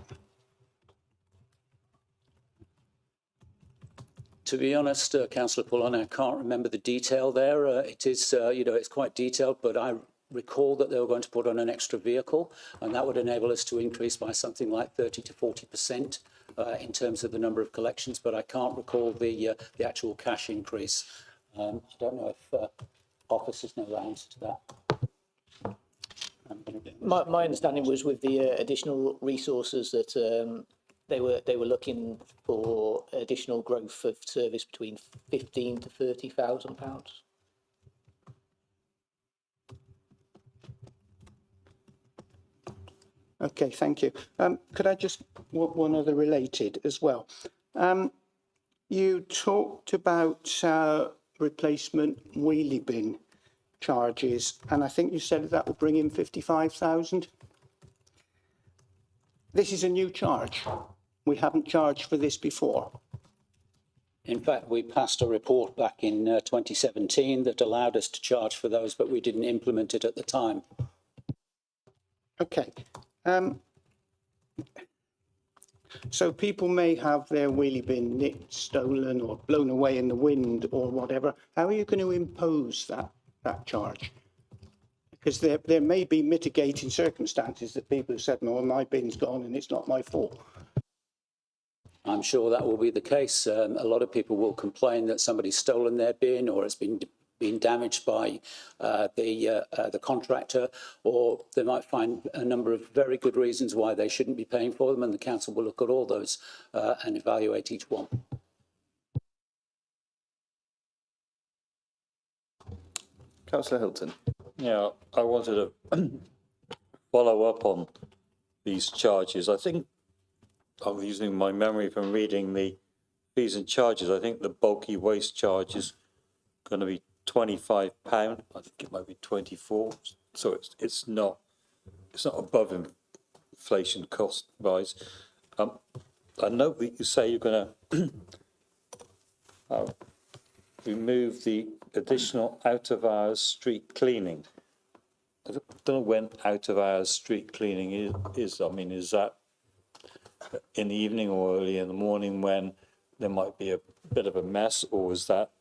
To be honest, Councillor Pullen, I can't remember the detail there. It is, it's quite detailed, but I recall that they were going to put on an extra vehicle, and that would enable us to increase by something like 30 to 40% in terms of the number of collections, but I can't recall the actual cash increase. I don't know if officers know the answer to that. My understanding was with the additional resources that they were looking for additional growth of service between £15,000 to £30,000. Okay, thank you. Could I just, one other related as well. You talked about replacement wheelie bin charges, and I think you said that will bring in 55,000. This is a new charge. We haven't charged for this before. In fact, we passed a report back in 2017 that allowed us to charge for those, but we didn't implement it at the time. Okay. So people may have their wheelie bin nicked, stolen, or blown away in the wind or whatever. How are you going to impose that charge? Because there may be mitigating circumstances that people have said, no, my bin's gone and it's not my fault. I'm sure that will be the case. A lot of people will complain that somebody's stolen their bin, or it's been damaged by the contractor, or they might find a number of very good reasons why they shouldn't be paying for them, and the council will look at all those and evaluate each one. Councillor Hilton. Yeah, I wanted to follow up on these charges. I think I'm using my memory from reading the fees and charges. I think the bulky waste charge is going to be £25. I think it might be 24. So it's not above inflation cost wise. I note that you say you're going to remove the additional out of hours street cleaning. I don't know when out of hours street cleaning is. I mean, is that in the evening or early in the morning when there might be a bit of a mess, or is that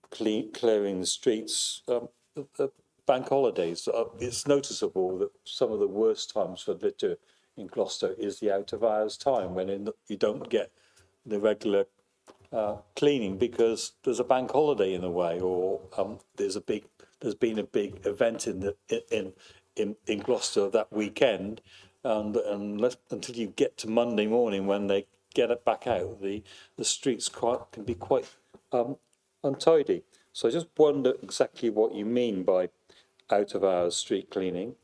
clearing the streets bank holidays? It's noticeable that some of the worst times for litter in Gloucester is the out of hours time, when you don't get the regular cleaning because there's a bank holiday in the way, or there's been a big event in Gloucester that weekend, and until you get to Monday morning when they get it back out, the streets can be quite untidy. So I just wonder exactly what you mean by out of hours street cleaning.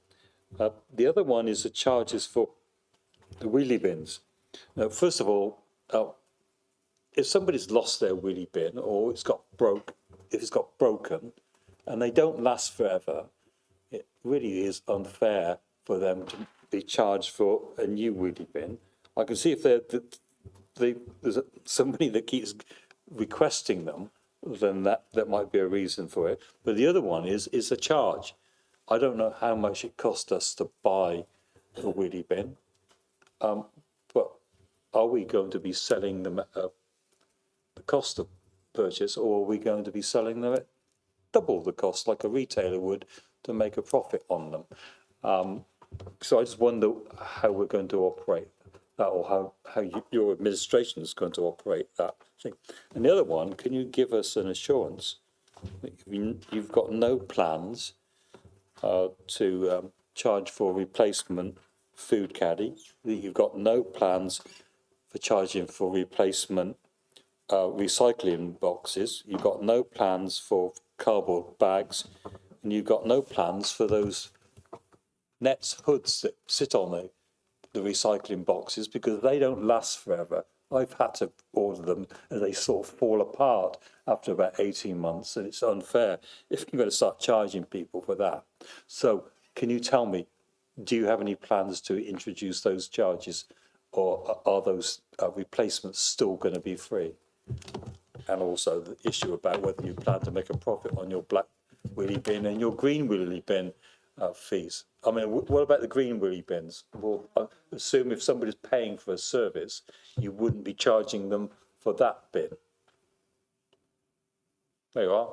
The other one is the charges for the wheelie bins. Now, first of all, if somebody's lost their wheelie bin, or if it's got broken and they don't last forever, it really is unfair for them to be charged for a new wheelie bin. I can see if there's somebody that keeps requesting them, then that might be a reason for it. But the other one is a charge. I don't know how much it cost us to buy a wheelie bin, but are we going to be selling them at the cost of purchase, or are we going to be selling them at double the cost like a retailer would to make a profit on them? So I just wonder how we're going to operate that, or how your administration is going to operate that thing. And the other one, can you give us an assurance that you've got no plans to charge for replacement food caddy, that you've got no plans for charging for replacement recycling boxes, you've got no plans for cardboard bags, and you've got no plans for those nets, hoods that sit on the recycling boxes, because they don't last forever. I've had to order them and they sort of fall apart after about 18 months, and it's unfair if you're going to start charging people for that. So can you tell me do you have any plans to introduce those charges, or are those replacements still going to be free? And also the issue about whether you plan to make a profit on your black wheelie bin and your green wheelie bin fees. I mean, what about the green wheelie bins? Well, I assume if somebody's paying for a service, you wouldn't be charging them for that bin. There you are.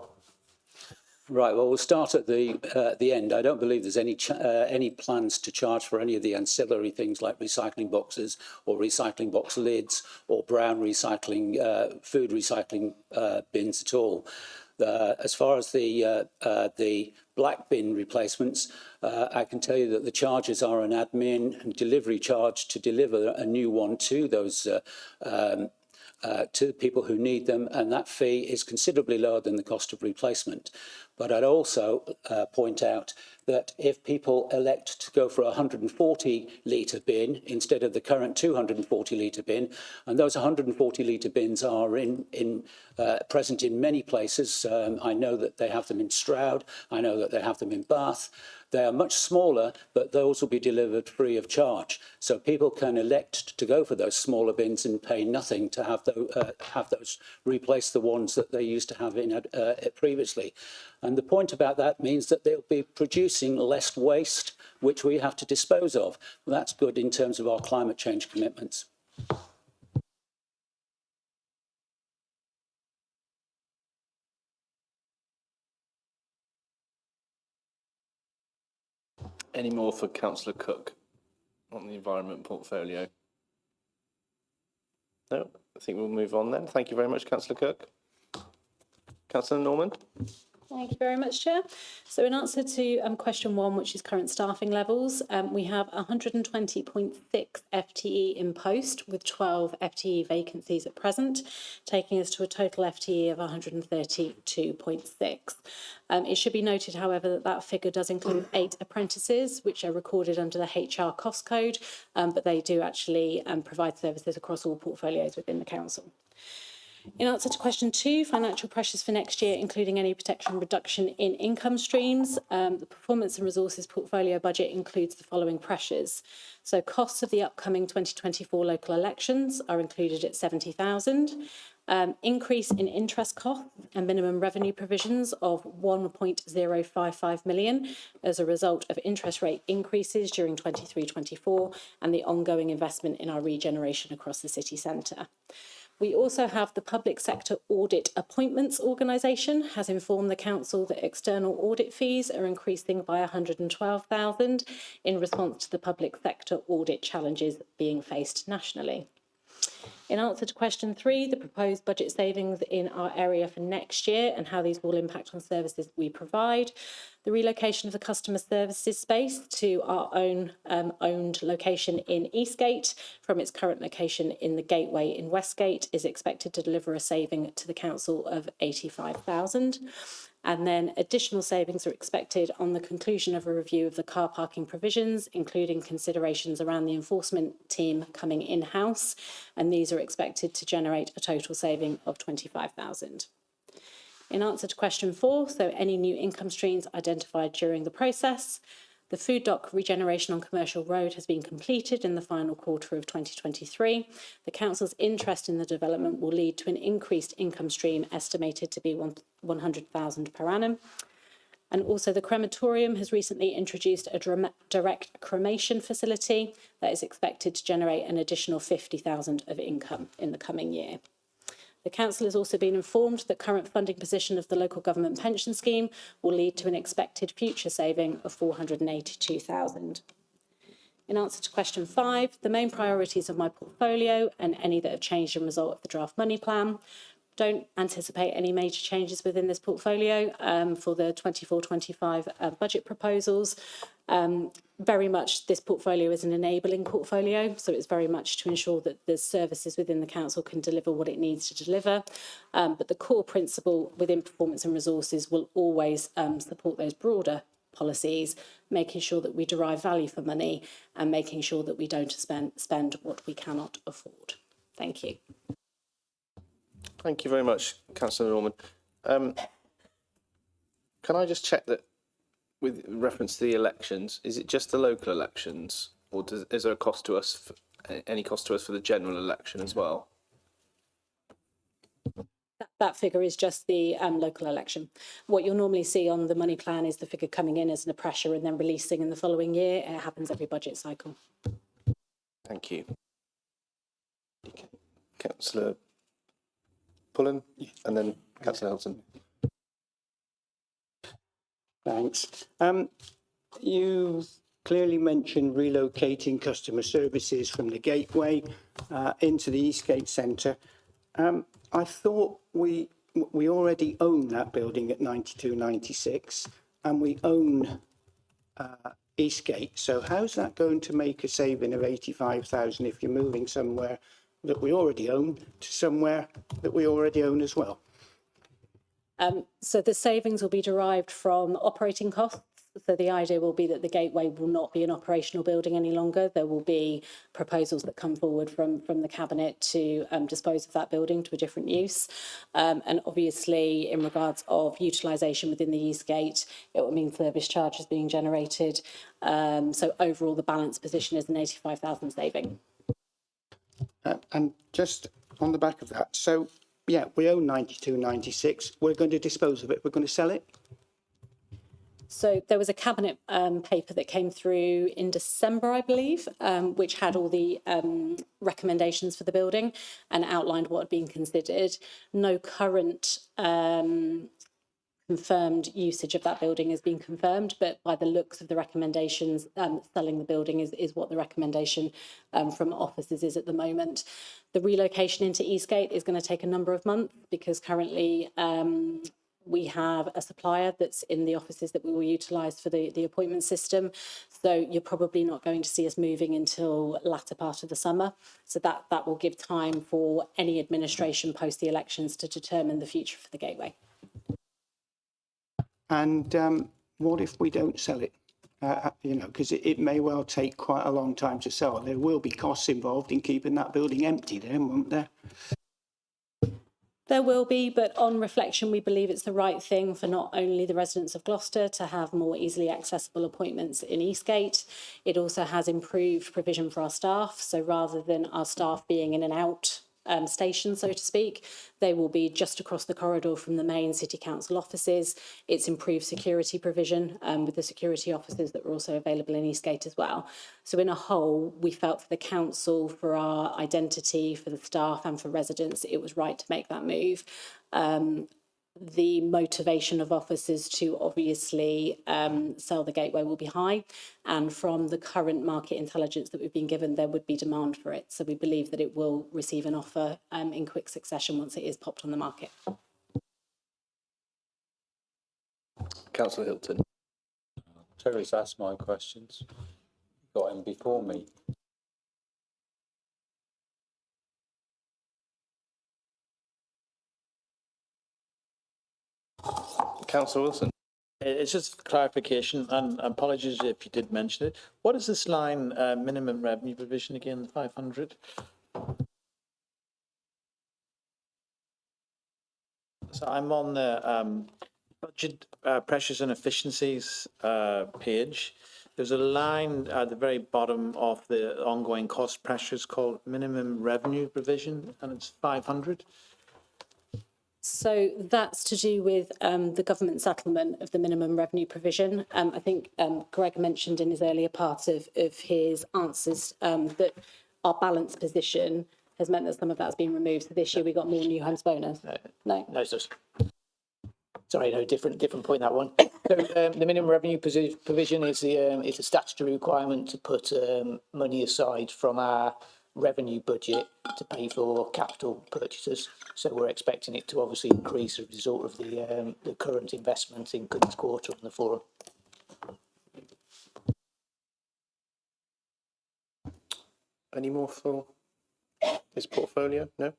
Right, well, we'll start at the end. I don't believe there's any plans to charge for any of the ancillary things like recycling boxes or recycling box lids or brown recycling, food recycling bins at all. As far as the black bin replacements, I can tell you that the charges are an admin and delivery charge to deliver a new one to those to people who need them, and that fee is considerably lower than the cost of replacement. But I'd also point out that if people elect to go for a 140-litre bin instead of the current 240-litre bin, and those 140-litre bins are present in many places. I know that they have them in Stroud, I know that they have them in Bath. They are much smaller, but those will be delivered free of charge. So people can elect to go for those smaller bins and pay nothing to have those replace the ones that they used to have in previously. And the point about that means that they'll be producing less waste, which we have to dispose of. Well, that's good in terms of our climate change commitments. Any more for Councillor Cook on the environment portfolio? No, I think we'll move on then. Thank you very much, Councillor Cook. Councillor Norman. Thank you very much, Chair. So in answer to question 1, which is current staffing levels, we have 120.6 FTE in post with 12 FTE vacancies at present, taking us to a total FTE of 132.6. It should be noted, however, that that figure does include 8 apprentices, which are recorded under the HR cost code, but they do actually provide services across all portfolios within the council. In answer to question 2, financial pressures for next year, including any protection reduction in income streams, the performance and resources portfolio budget includes the following pressures. So costs of the upcoming 2024 local elections are included at 70,000. Increase in interest costs and minimum revenue provisions of 1.055 million as a result of interest rate increases during 23-24 and the ongoing investment in our regeneration across the city centre. We also have the Public Sector Audit Appointments Organisation has informed the Council that external audit fees are increasing by 112,000 in response to the public sector audit challenges being faced nationally. In answer to question 3, the proposed budget savings in our area for next year and how these will impact on services we provide. The relocation of the customer services space to our own owned location in Eastgate from its current location in the Gateway in Westgate is expected to deliver a saving to the council of 85,000. And then additional savings are expected on the conclusion of a review of the car parking provisions, including considerations around the enforcement team coming in-house. And these are expected to generate a total saving of 25,000. In answer to question 4, so any new income streams identified during the process. The food dock regeneration on Commercial Road has been completed in the final quarter of 2023. The council's interest in the development will lead to an increased income stream estimated to be 100,000 per annum. And also the crematorium has recently introduced a direct cremation facility that is expected to generate an additional 50,000 of income in the coming year. The council has also been informed that current funding position of the local government pension scheme will lead to an expected future saving of 482,000. In answer to question 5, the main priorities of my portfolio and any that have changed as a result of the draft money plan. Don't anticipate any major changes within this portfolio for the 24-25 budget proposals. Very much this portfolio is an enabling portfolio, so it's very much to ensure that the services within the council can deliver what it needs to deliver. But the core principle within performance and resources will always support those broader policies, making sure that we derive value for money and making sure that we don't spend what we cannot afford. Thank you. Thank you very much, Councillor Norman. Can I just check that with reference to the elections, is it just the local elections, or is there a cost to us, any cost to us for the general election as well? That figure is just the local election. What you'll normally see on the money plan is the figure coming in as a pressure and then releasing in the following year. It happens every budget cycle. Thank you. Councillor Pullen, and then Councillor Hilton. Thanks. You clearly mentioned relocating customer services from the Gateway into the Eastgate Centre. I thought we already own that building at 92-96, and we own Eastgate. So how's that going to make a saving of 85,000 if you're moving somewhere that we already own to somewhere that we already own as well? So the savings will be derived from operating costs. So the idea will be that the Gateway will not be an operational building any longer. There will be proposals that come forward from the Cabinet to dispose of that building to a different use. And obviously, in regards of utilisation within the Eastgate, it will mean service charges being generated. So overall, the balance position is an 85,000 saving. And just on the back of that, so yeah, we own 92-96. We're going to dispose of it. We're going to sell it. So there was a Cabinet paper that came through in December, I believe, which had all the recommendations for the building and outlined what had been considered. No current confirmed usage of that building has been confirmed, but by the looks of the recommendations, selling the building is what the recommendation from officers is at the moment. The relocation into Eastgate is going to take a number of months because currently we have a supplier that's in the offices that we will utilise for the appointment system. So you're probably not going to see us moving until latter part of the summer. So that will give time for any administration post the elections to determine the future for the Gateway. And what if we don't sell it? You know, because it may well take quite a long time to sell. There will be costs involved in keeping that building empty then, won't there? There will be, but on reflection, we believe it's the right thing for not only the residents of Gloucester to have more easily accessible appointments in Eastgate. It also has improved provision for our staff. So rather than our staff being in and out station, so to speak, they will be just across the corridor from the main City Council offices. It's improved security provision with the security officers that were also available in Eastgate as well. So in a whole, we felt for the council, for our identity, for the staff and for residents, it was right to make that move. The motivation of officers to obviously sell the Gateway will be high, and from the current market intelligence that we've been given, there would be demand for it. So we believe that it will receive an offer in quick succession once it is popped on the market. Councillor Hilton. Terry's asked my questions. Got him before me. Councillor Wilson. It's just clarification, and apologies if you did mention it. What is this line, minimum revenue provision again, the 500? So I'm on the budget pressures and efficiencies page. There's a line at the very bottom of the ongoing cost pressures called minimum revenue provision, and it's 500. So that's to do with the government settlement of the minimum revenue provision. I think Greg mentioned in his earlier part of his answers that our balance position has meant that some of that's been removed. So this year we got more new homes bonus. No. Sorry, no, different point, that one. So the minimum revenue provision is a statutory requirement to put money aside from our revenue budget to pay for capital purchases. So we're expecting it to obviously increase as a result of the current investment in Goodness Quarter and the Forum. Any more for this portfolio? No?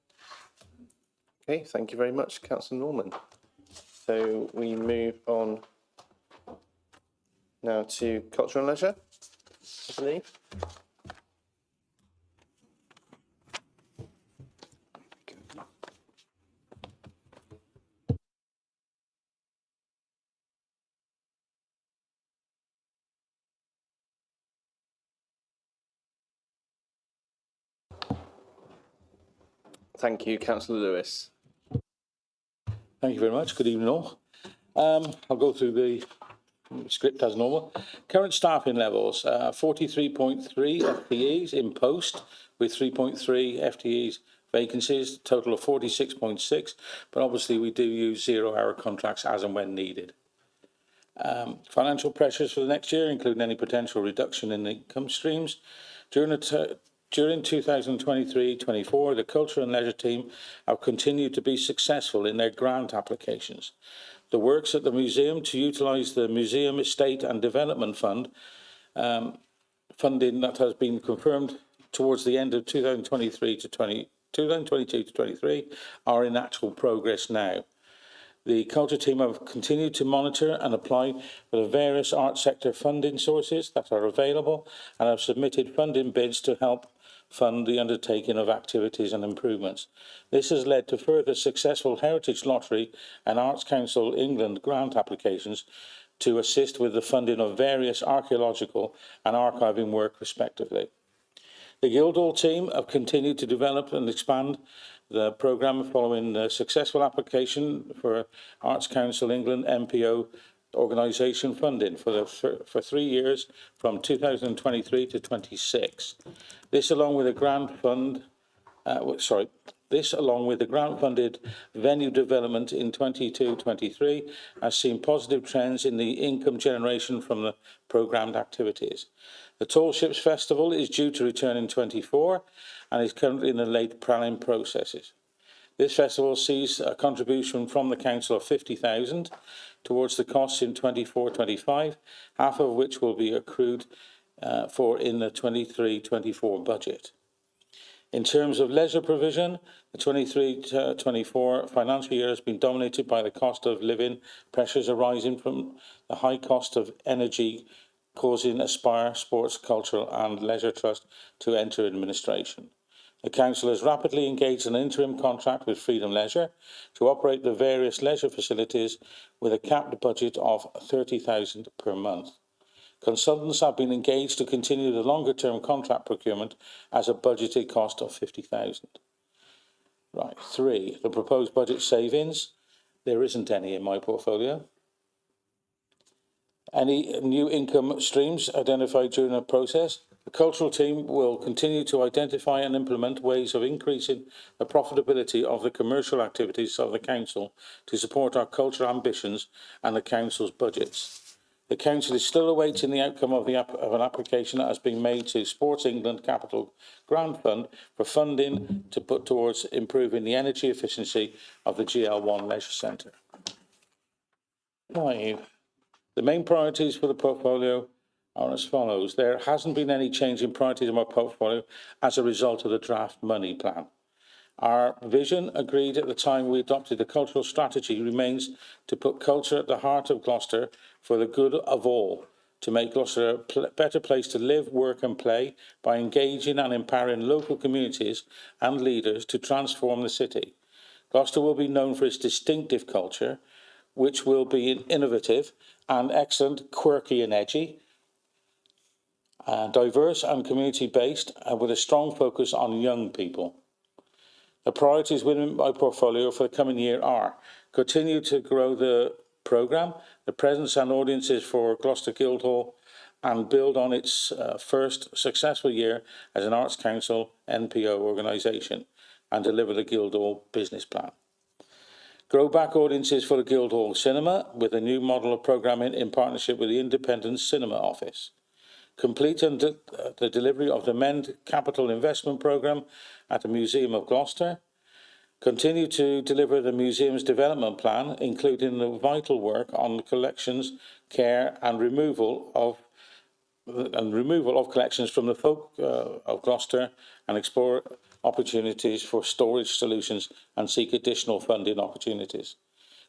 Okay, thank you very much, Councillor Norman. So we move on now to Culture and Leisure, I believe. Thank you, Councillor Lewis. Thank you very much. Good evening all. I'll go through the script as normal. Current staffing levels, 43.3 FTEs in post with 3.3 FTEs vacancies, total of 46.6, but obviously we do use 0-hour contracts as and when needed. Financial pressures for the next year, including any potential reduction in income streams. During 2023-24, the Culture and Leisure team have continued to be successful in their grant applications. The works at the museum to utilise the Museum Estate and Development Fund funding that has been confirmed towards the end of 2022-23 are in actual progress now. The Culture team have continued to monitor and apply for the various art sector funding sources that are available and have submitted funding bids to help fund the undertaking of activities and improvements. This has led to further successful Heritage Lottery and Arts Council England grant applications to assist with the funding of various archaeological and archiving work respectively. The Guildhall team have continued to develop and expand the programme following the successful application for Arts Council England MPO organisation funding for 3 years from 2023 to 26. This along with a grant funded venue development in 22-23 has seen positive trends in the income generation from the programmed activities. The Tall Ships Festival is due to return in 24 and is currently in the late planning processes. This festival sees a contribution from the council of 50,000 towards the costs in 24-25, half of which will be accrued for in the 23-24 budget. In terms of leisure provision, the 23-24 financial year has been dominated by the cost of living pressures arising from the high cost of energy, causing Aspire Sports, Cultural and Leisure Trust to enter administration. The council has rapidly engaged an interim contract with Freedom Leisure to operate the various leisure facilities with a capped budget of 30,000 per month. Consultants have been engaged to continue the longer-term contract procurement as a budgeted cost of 50,000. Right, 3, the proposed budget savings. There isn't any in my portfolio. Any new income streams identified during the process? The cultural team will continue to identify and implement ways of increasing the profitability of the commercial activities of the council to support our cultural ambitions and the council's budgets. The council is still awaiting the outcome of an application that has been made to Sports England Capital Grant Fund for funding to put towards improving the energy efficiency of the GL1 Leisure Centre. 5. The main priorities for the portfolio are as follows. There hasn't been any change in priorities in our portfolio as a result of the draft money plan. Our vision, agreed at the time we adopted the cultural strategy, remains to put culture at the heart of Gloucester for the good of all, to make Gloucester a better place to live, work and play by engaging and empowering local communities and leaders to transform the city. Gloucester will be known for its distinctive culture, which will be innovative and excellent, quirky and edgy, diverse and community-based, and with a strong focus on young people. The priorities within my portfolio for the coming year are continue to grow the programme, the presence and audiences for Gloucester Guildhall, and build on its first successful year as an Arts Council NPO organisation and deliver the Guildhall business plan. Grow back audiences for the Guildhall Cinema with a new model of programming in partnership with the Independent Cinema Office. Complete the delivery of the MEND Capital Investment Programme at the Museum of Gloucester. Continue to deliver the museum's development plan, including the vital work on the collections, care and removal of collections from the folk of Gloucester, and explore opportunities for storage solutions and seek additional funding opportunities.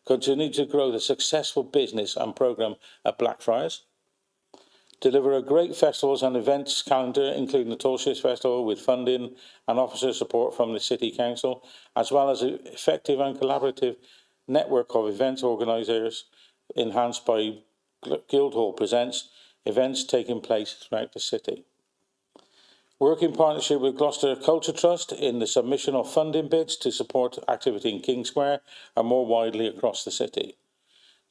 Continue to grow the successful business and programme at Blackfriars. Deliver a great festivals and events calendar, including the Tall Ships Festival, with funding and officer support from the City Council, as well as an effective and collaborative network of events organisers enhanced by Guildhall Presents, events taking place throughout the city. Work in partnership with Gloucester Culture Trust in the submission of funding bids to support activity in King Square and more widely across the city.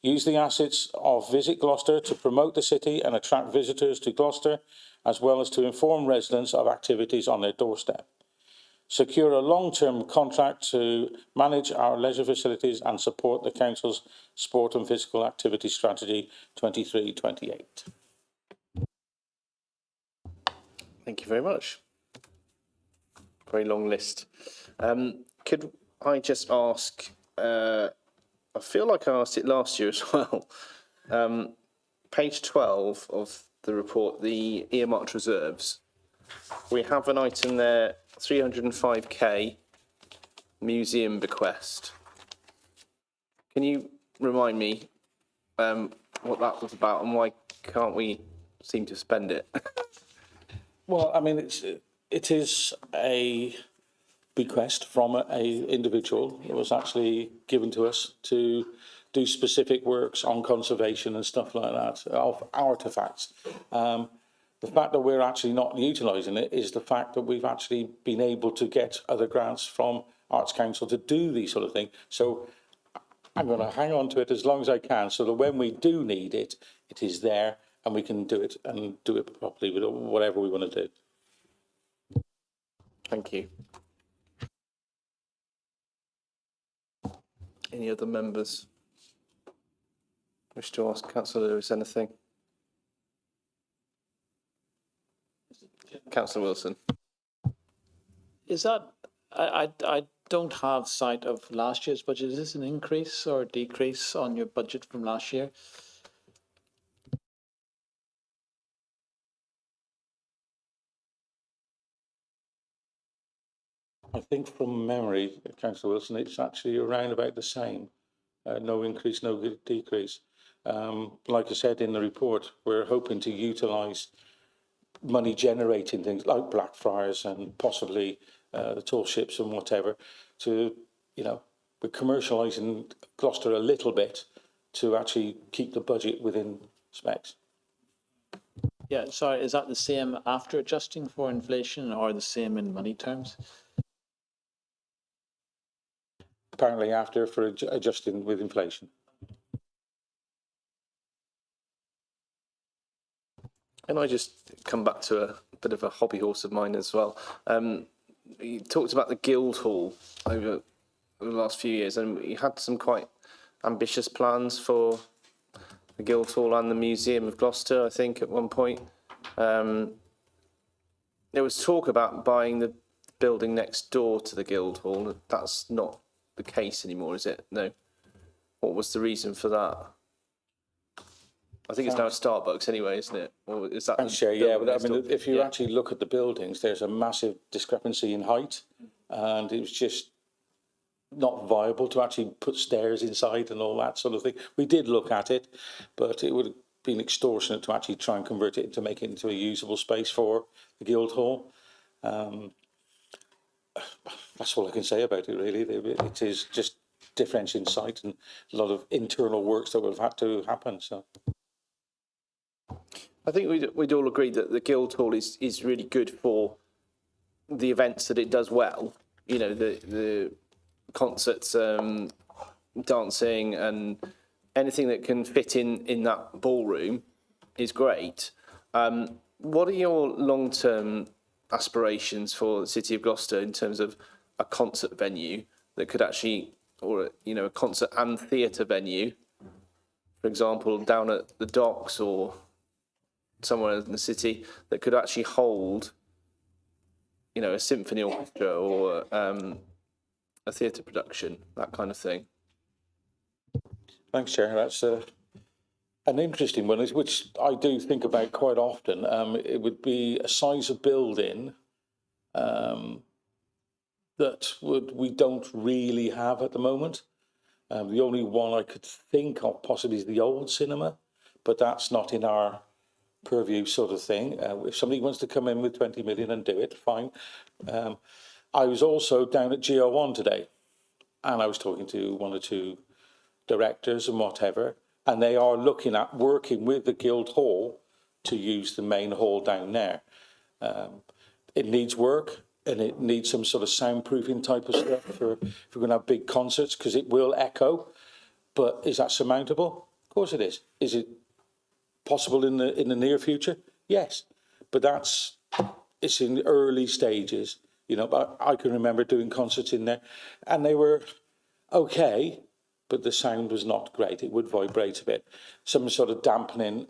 Use the assets of Visit Gloucester to promote the city and attract visitors to Gloucester, as well as to inform residents of activities on their doorstep. Secure a long-term contract to manage our leisure facilities and support the Council's sport and physical activity strategy 23-28. Thank you very much. Very long list. Could I just ask, I feel like I asked it last year as well. Page 12 of the report, the earmarked reserves. We have an item there, 305k museum bequest. Can you remind me what that was about and why can't we seem to spend it? Well, I mean, it is a bequest from a individual. It was actually given to us to do specific works on conservation and stuff like that of artefacts. The fact that we're actually not utilising it is the fact that we've actually been able to get other grants from Arts Council to do these sort of things. So I'm going to hang on to it as long as I can, so that when we do need it, it is there and we can do it and do it properly with whatever we want to do. Thank you. Any other members wish to ask Councillor Lewis anything? Councillor Wilson. Is that, I don't have sight of last year's budget. Is this an increase or a decrease on your budget from last year? I think from memory, Councillor Wilson, it's actually around about the same. No increase, no decrease. Like I said in the report, we're hoping to utilise money generating things like Blackfriars and possibly the tall ships and whatever to, we're commercialising Gloucester a little bit to actually keep the budget within specs. Yeah, sorry, is that the same after adjusting for inflation or the same in money terms? Apparently after for adjusting with inflation. And I just come back to a bit of a hobby horse of mine as well. You talked about the Guildhall over the last few years, and you had some quite ambitious plans for the Guildhall and the Museum of Gloucester, I think, at one point. There was talk about buying the building next door to the Guildhall. That's not the case anymore, is it? No. What was the reason for that? I think it's now a Starbucks anyway, isn't it? Or is that? I'm sure, yeah. But I mean, if you actually look at the buildings, there's a massive discrepancy in height, and it was just not viable to actually put stairs inside and all that sort of thing. We did look at it, but it would have been extortionate to actually try and convert it to make it into a usable space for the Guildhall. That's all I can say about it, really. It is just differential in site and a lot of internal works that would have had to happen. So I think we'd all agree that the Guildhall is really good for the events that it does well. The concerts, dancing, and anything that can fit in that ballroom is great. What are your long-term aspirations for the City of Gloucester in terms of a concert venue that could actually, or a concert and theatre venue, for example, down at the docks or somewhere in the city that could actually hold, a symphony orchestra or a theatre production, that kind of thing? thanks, Chair. That's an interesting one, which I do think about quite often. It would be a size of building that we don't really have at the moment. The only one I could think of possibly is the old cinema, but that's not in our purview sort of thing. If somebody wants to come in with 20 million and do it, fine. I was also down at GO1 today, and I was talking to one or two directors and whatever, and they are looking at working with the Guildhall to use the main hall down there. it needs work and it needs some sort of soundproofing type of stuff for if we're going to have big concerts, because it will echo. But is that surmountable? Of course it is. Is it possible in the near future? Yes, but it's in the early stages. You know, but I can remember doing concerts in there, and they were okay, but the sound was not great. It would vibrate a bit. Some sort of dampening,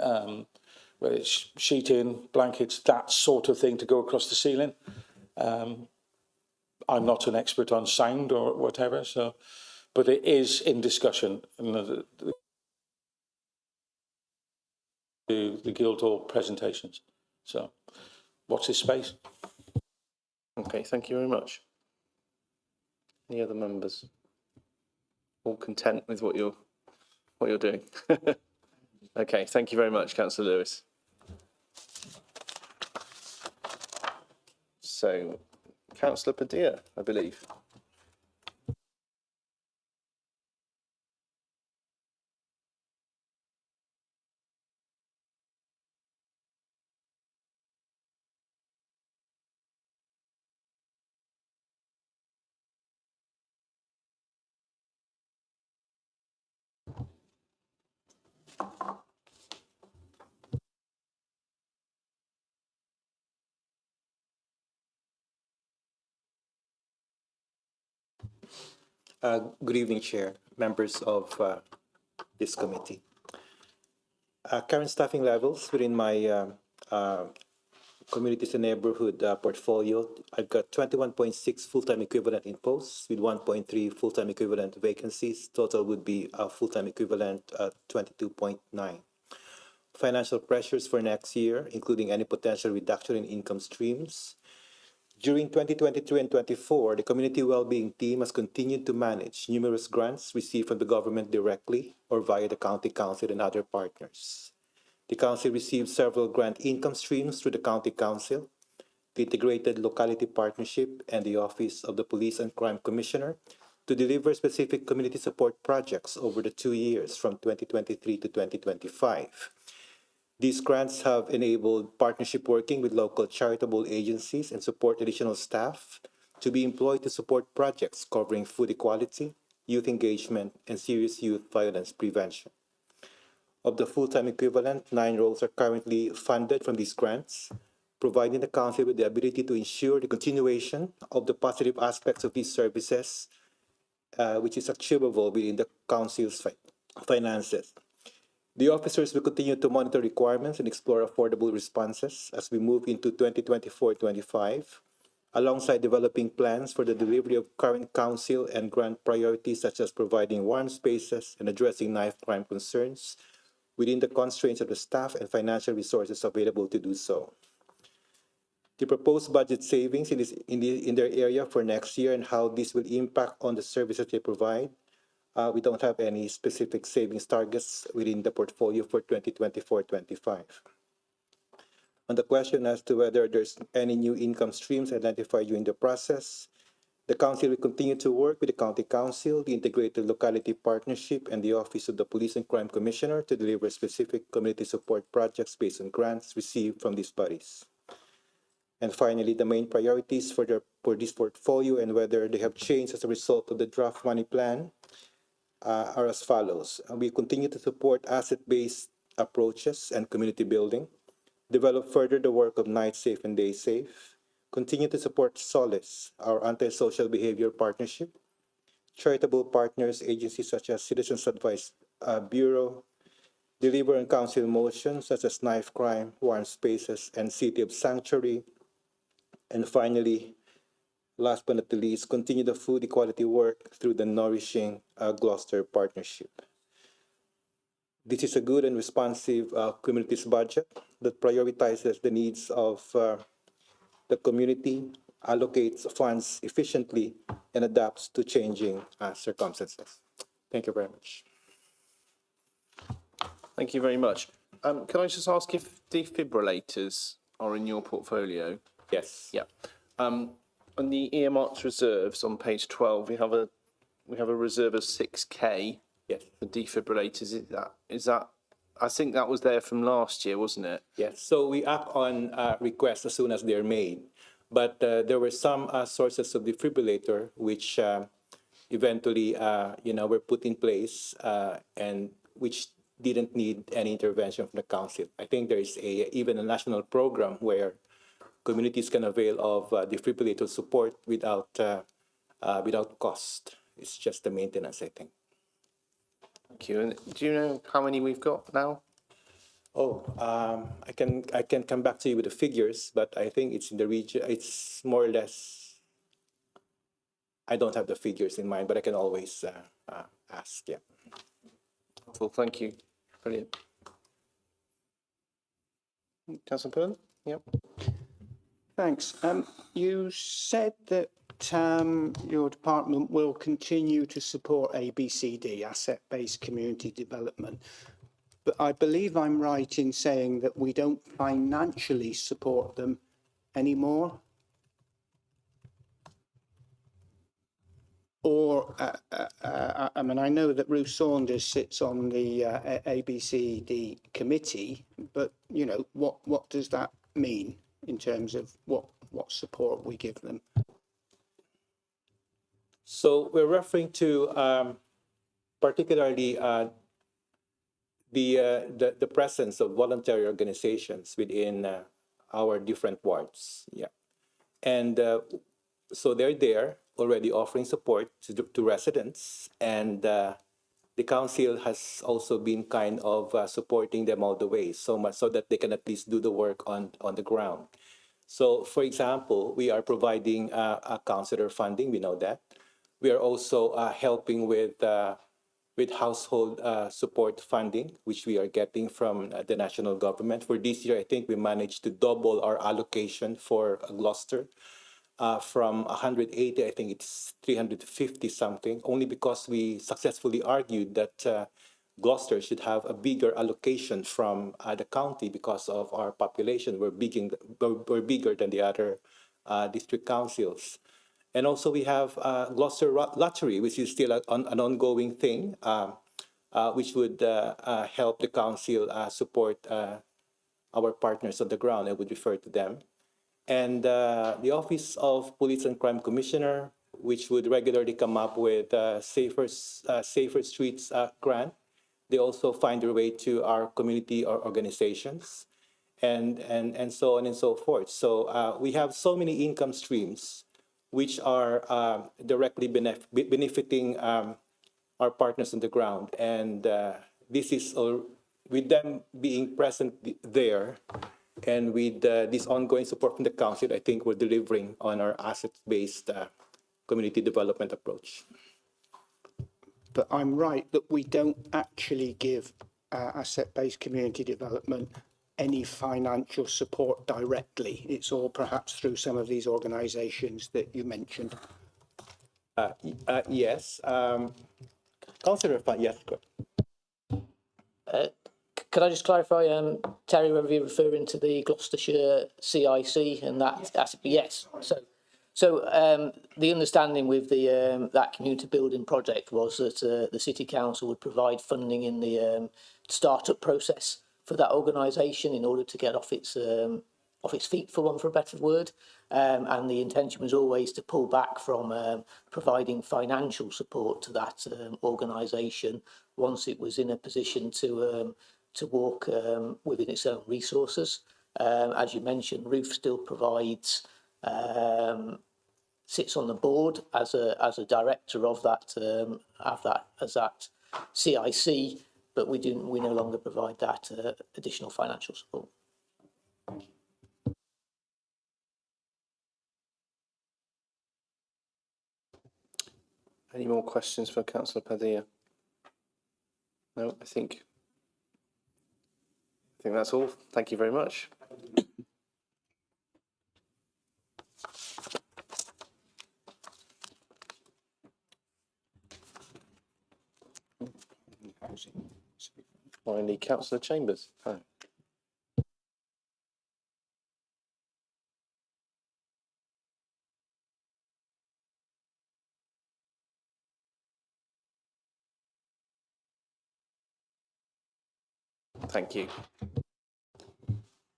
whether it's sheeting, blankets, that sort of thing to go across the ceiling. I'm not an expert on sound or whatever, so, but it is in discussion. And the Guildhall presentations. So, watch this space. Okay, thank you very much. Any other members? All content with what you're doing? Okay, thank you very much, Councillor Lewis. So, Councillor Padilla, I believe. Good evening, Chair, members of this committee. Current staffing levels within my communities and neighborhood portfolio, I've got 21.6 full-time equivalent in posts with 1.3 full-time equivalent vacancies. Total would be a full-time equivalent 22.9. Financial pressures for next year, including any potential reduction in income streams. During 2023 and 24, the Community Wellbeing Team has continued to manage numerous grants received from the government directly or via the County Council and other partners. The Council received several grant income streams through the County Council, the Integrated Locality Partnership, and the Office of the Police and Crime Commissioner to deliver specific community support projects over the 2 years from 2023 to 2025. These grants have enabled partnership working with local charitable agencies and support additional staff to be employed to support projects covering food equality, youth engagement, and serious youth violence prevention. Of the full-time equivalent, 9 roles are currently funded from these grants, providing the Council with the ability to ensure the continuation of the positive aspects of these services, which is achievable within the Council's finances. The officers will continue to monitor requirements and explore affordable responses as we move into 2024-25, alongside developing plans for the delivery of current council and grant priorities such as providing warm spaces and addressing knife crime concerns within the constraints of the staff and financial resources available to do so. The proposed budget savings in their area for next year and how this will impact on the services they provide. We don't have any specific savings targets within the portfolio for 2024-25. On the question as to whether there's any new income streams identified during the process, the Council will continue to work with the County Council, the Integrated Locality Partnership, and the Office of the Police and Crime Commissioner to deliver specific community support projects based on grants received from these bodies. And finally, the main priorities for this portfolio and whether they have changed as a result of the draft money plan are as follows. We continue to support asset-based approaches and community building, develop further the work of Night Safe and Day Safe, continue to support Solace, our anti-social behavior partnership, charitable partners, agencies such as Citizens Advice Bureau, deliver on council motions such as knife crime, warm spaces, and City of Sanctuary, and finally, last but not the least, continue the food equality work through the Nourishing Gloucester Partnership. This is a good and responsive community's budget that prioritizes the needs of the community, allocates funds efficiently, and adapts to changing circumstances. Thank you very much. Thank you very much. Can I just ask if defibrillators are in your portfolio? Yes. Yeah. On the earmarked reserves on page 12, we have a reserve of 6K. Yes. For defibrillators. Is that? I think that was there from last year, wasn't it? Yes. So we act on requests as soon as they're made. But there were some sources of defibrillator which eventually, were put in place and which didn't need any intervention from the council. I think there is even a national program where communities can avail of defibrillator support without cost. It's just the maintenance, I think. Thank you. And do you know how many we've got now? I can come back to you with the figures, but I think it's in the region. It's more or less. I don't have the figures in mind, but I can always ask. Yeah. Well, thank you. Brilliant. Councillor Pullen? Yep. Thanks. You said that your department will continue to support ABCD, asset-based community development. But I believe I'm right in saying that we don't financially support them anymore. Or, I mean, I know that Ruth Saunders sits on the ABCD committee, but, you know, what does that mean in terms of what support we give them? So we're referring to particularly the presence of voluntary organizations within our different wards. Yeah, and so they're there already offering support to residents, and the council has also been kind of supporting them all the way, so much so that they can at least do the work on the ground. So, for example, we are providing a counselor funding. We know that. We are also helping with household support funding, which we are getting from the national government. For this year, I think we managed to double our allocation for Gloucester from 180, I think it's 350 something, only because we successfully argued that Gloucester should have a bigger allocation from the county because of our population. We're bigger than the other district councils. And also we have Gloucester Lottery, which is still an ongoing thing, which would help the council support our partners on the ground. I would refer to them. And the Office of Police and Crime Commissioner, which would regularly come up with Safer Streets grant. They also find their way to our community or organizations, and so on and so forth. So we have so many income streams which are directly benefiting our partners on the ground. And this is with them being present there and with this ongoing support from the council, I think we're delivering on our asset-based community development approach. But I'm right that we don't actually give asset-based community development any financial support directly. It's all perhaps through some of these organisations that you mentioned. Yes. Councillor, yes, go ahead. Could I just clarify, Terry, whether you're referring to the Gloucestershire CIC and that? Yes. So the understanding with the that community building project was that the City Council would provide funding in the start-up process for that organisation in order to get off its feet, for a better word. And the intention was always to pull back from providing financial support to that organisation once it was in a position to walk within its own resources. As you mentioned, Ruth still provides, sits on the board as a director of that CIC, but we no longer provide that additional financial support. Any more questions for Councillor Padilla? No, I think that's all. Thank you very much. Finally, Councillor Chambers. Oh. Thank you.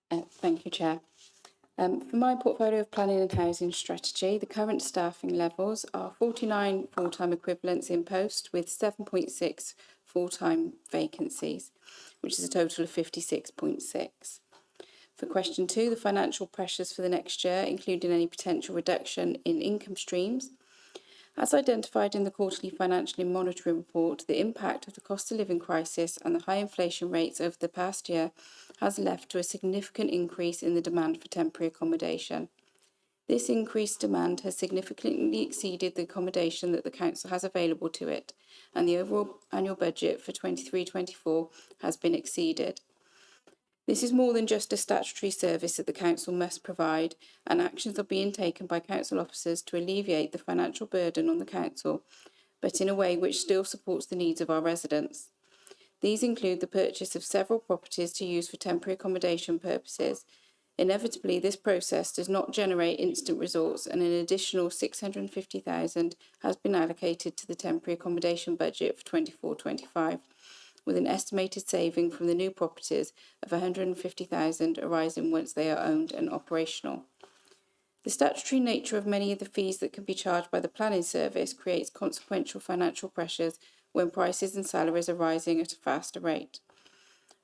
Thank you, Chair. For my portfolio of planning and housing strategy, the current staffing levels are 49 full-time equivalents in post with 7.6 full-time vacancies, which is a total of 56.6. For question 2, the financial pressures for the next year, including any potential reduction in income streams. As identified in the quarterly financial monitoring report, the impact of the cost of living crisis and the high inflation rates over the past year has led to a significant increase in the demand for temporary accommodation. This increased demand has significantly exceeded the accommodation that the council has available to it, and the overall annual budget for 23-24 has been exceeded. This is more than just a statutory service that the council must provide, and actions are being taken by council officers to alleviate the financial burden on the council, but in a way which still supports the needs of our residents. These include the purchase of several properties to use for temporary accommodation purposes. Inevitably, this process does not generate instant results, and an additional £650,000 has been allocated to the temporary accommodation budget for 24-25. with an estimated saving from the new properties of £150,000 arising once they are owned and operational. The statutory nature of many of the fees that can be charged by the planning service creates consequential financial pressures when prices and salaries are rising at a faster rate.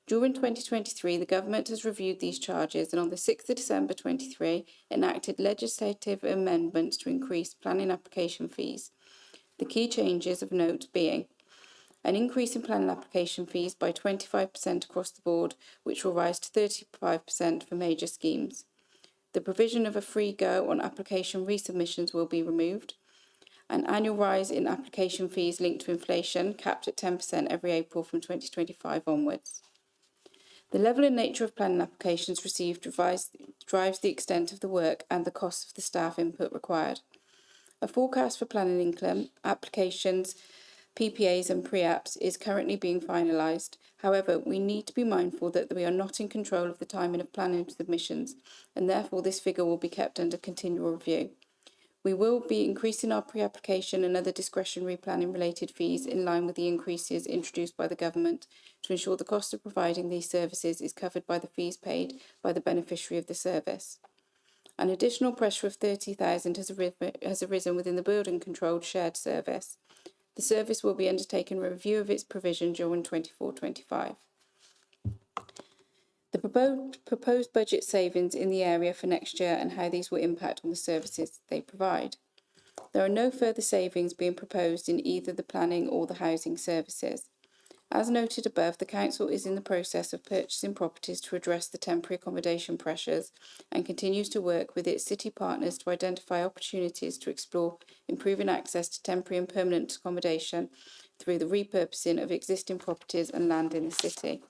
During 2023, the government has reviewed these charges and on the 6th of December 2023 enacted legislative amendments to increase planning application fees. The key changes of note being an increase in planning application fees by 25% across the board, which will rise to 35% for major schemes. The provision of a free go on application resubmissions will be removed. An annual rise in application fees linked to inflation, capped at 10% every April from 2025 onwards. The level and nature of planning applications received drives the extent of the work and the cost of the staff input required. A forecast for planning income, applications, PPAs and pre-apps is currently being finalised. However, we need to be mindful that we are not in control of the timing of planning submissions, and therefore this figure will be kept under continual review. We will be increasing our pre-application and other discretionary planning related fees in line with the increases introduced by the government to ensure the cost of providing these services is covered by the fees paid by the beneficiary of the service. An additional pressure of £30,000 has arisen within the building controlled shared service. The service will be undertaking a review of its provision during 24-25. The proposed budget savings in the area for next year and how these will impact on the services they provide. There are no further savings being proposed in either the planning or the housing services. As noted above, the council is in the process of purchasing properties to address the temporary accommodation pressures and continues to work with its city partners to identify opportunities to explore improving access to temporary and permanent accommodation through the repurposing of existing properties and land in the city.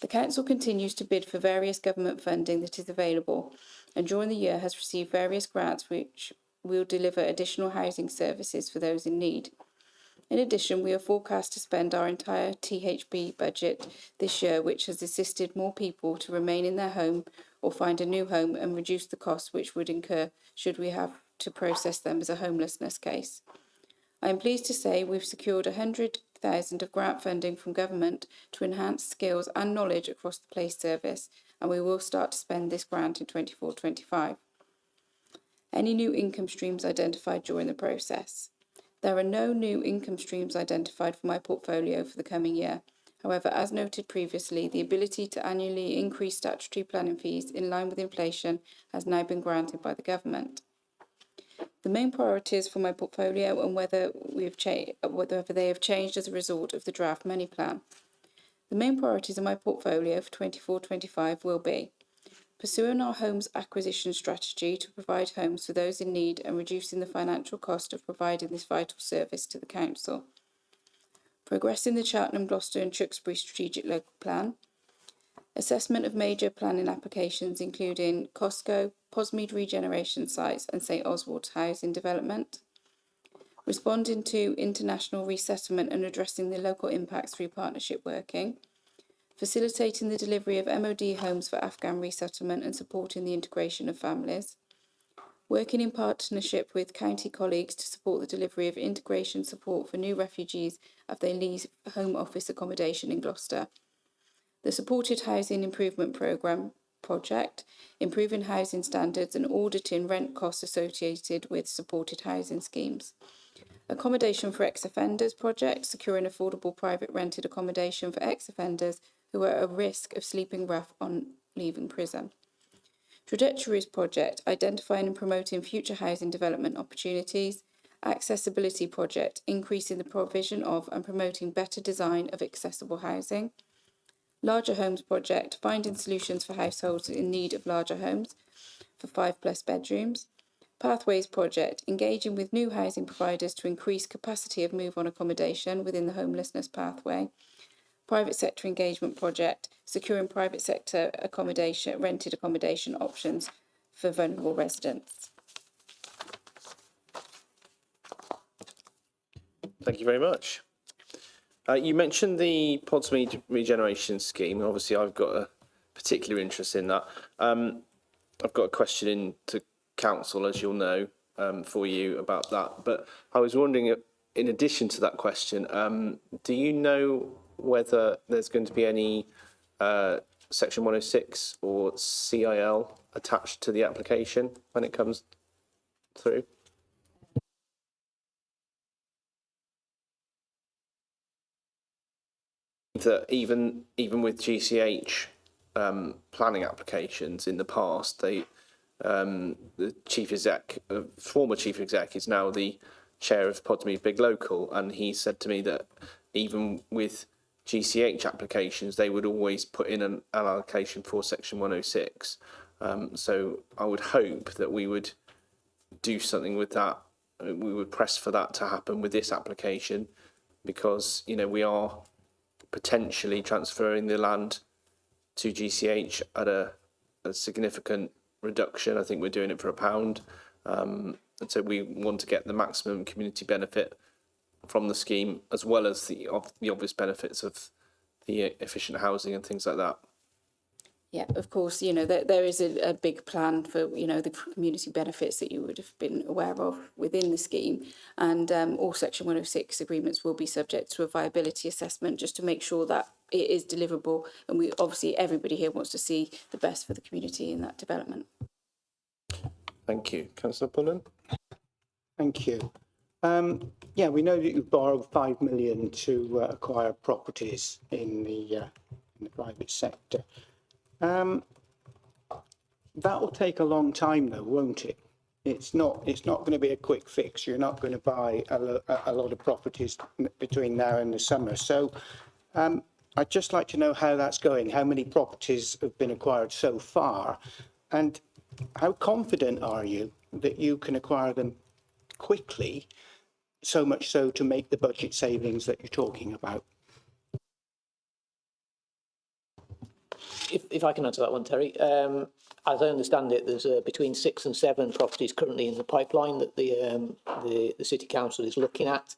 The council continues to bid for various government funding that is available and during the year has received various grants which will deliver additional housing services for those in need. In addition, we are forecast to spend our entire THB budget this year, which has assisted more people to remain in their home or find a new home and reduce the costs which would incur should we have to process them as a homelessness case. I am pleased to say we've secured £100,000 of grant funding from government to enhance skills and knowledge across the police service, and we will start to spend this grant in 24-25. Any new income streams identified during the process. There are no new income streams identified for my portfolio for the coming year. However, as noted previously, the ability to annually increase statutory planning fees in line with inflation has now been granted by the government. The main priorities for my portfolio and whether they have changed as a result of the draft money plan. The main priorities of my portfolio for 24-25 will be pursuing our homes acquisition strategy to provide homes for those in need and reducing the financial cost of providing this vital service to the council. Progressing the Cheltenham, Gloucester and Tewkesbury Strategic Local Plan. Assessment of major planning applications including Costco, Posmead regeneration sites and St Oswald's housing development. Responding to international resettlement and addressing the local impacts through partnership working. Facilitating the delivery of MOD homes for Afghan resettlement and supporting the integration of families. Working in partnership with county colleagues to support the delivery of integration support for new refugees as they leave Home Office accommodation in Gloucester. The supported housing improvement programme, project, improving housing standards and auditing rent costs associated with supported housing schemes. Accommodation for ex-offenders project, securing affordable private rented accommodation for ex-offenders who are at risk of sleeping rough on leaving prison. Trajectories project, identifying and promoting future housing development opportunities. Accessibility project, increasing the provision of and promoting better design of accessible housing. Larger homes project, finding solutions for households in need of larger homes for 5+ bedrooms. Pathways project, engaging with new housing providers to increase capacity of move-on accommodation within the homelessness pathway. Private sector engagement project, securing private sector accommodation, rented accommodation options for vulnerable residents. Thank you very much. You mentioned the Podsmead regeneration scheme. Obviously, I've got a particular interest in that. I've got a question in to council, as you'll know, for you about that. But I was wondering, in addition to that question, do you know whether there's going to be any Section 106 or CIL attached to the application when it comes through? That even with GCH planning applications in the past, the chief exec, former chief exec, is now the chair of Podsmead Big Local, and he said to me that even with GCH applications, they would always put in an allocation for Section 106. So I would hope that we would do something with that. We would press for that to happen with this application, because we are potentially transferring the land to GCH at a significant reduction. I think we're doing it for £1. And so we want to get the maximum community benefit from the scheme, as well as the obvious benefits of the efficient housing and things like that. Yeah, of course, there is a big plan for, the community benefits that you would have been aware of within the scheme. And all Section 106 agreements will be subject to a viability assessment just to make sure that it is deliverable. And everybody here wants to see the best for the community in that development. Thank you. Councillor Pullen? Thank you. Yeah, we know that you've borrowed 5 million to acquire properties in the private sector. That will take a long time, though, won't it? It's not going to be a quick fix. You're not going to buy a lot of properties between now and the summer. So I'd just like to know how that's going. How many properties have been acquired so far? And how confident are you that you can acquire them quickly, so much so to make the budget savings that you're talking about? If I can answer that one, Terry. As I understand it, there's between 6 and 7 properties currently in the pipeline that the City Council is looking at.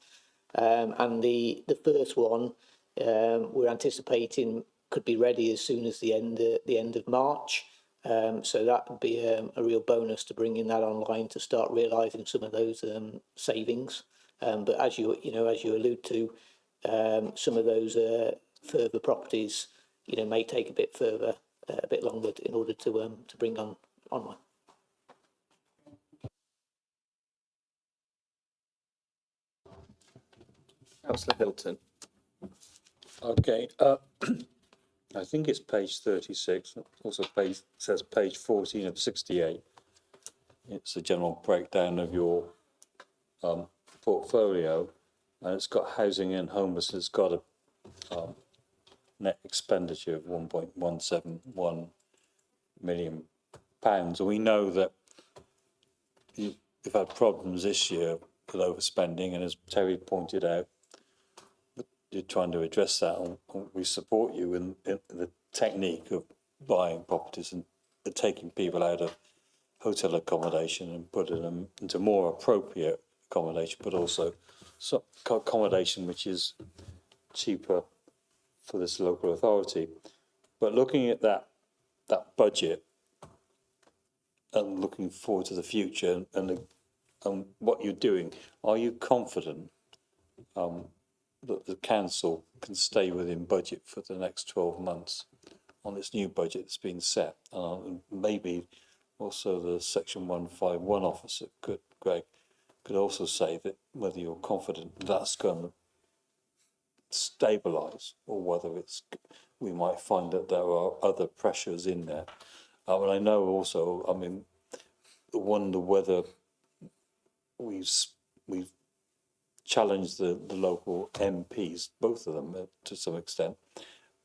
And the first one we're anticipating could be ready as soon as the end of March. So that would be a real bonus to bringing that online to start realising some of those savings. But as you allude to, some of those further properties may take a bit longer in order to bring online. Councillor Hilton. Okay, I think it's page 36, also says page 14 of 68. It's a general breakdown of your portfolio, and it's got housing and homelessness, got a net expenditure of £1.171 million. And we know that you've had problems this year with overspending, and as Terry pointed out, you're trying to address that, and we support you in the technique of buying properties and taking people out of hotel accommodation and putting them into more appropriate accommodation, but also accommodation which is cheaper for this local authority. But looking at that budget and looking forward to the future and what you're doing, are you confident that the council can stay within budget for the next 12 months on this new budget that's been set. And maybe also the Section 151 officer Greg, could also say that whether you're confident that's going to stabilise or whether we might find that there are other pressures in there. And I know also, I mean, I wonder whether we've challenged the local MPs, both of them to some extent,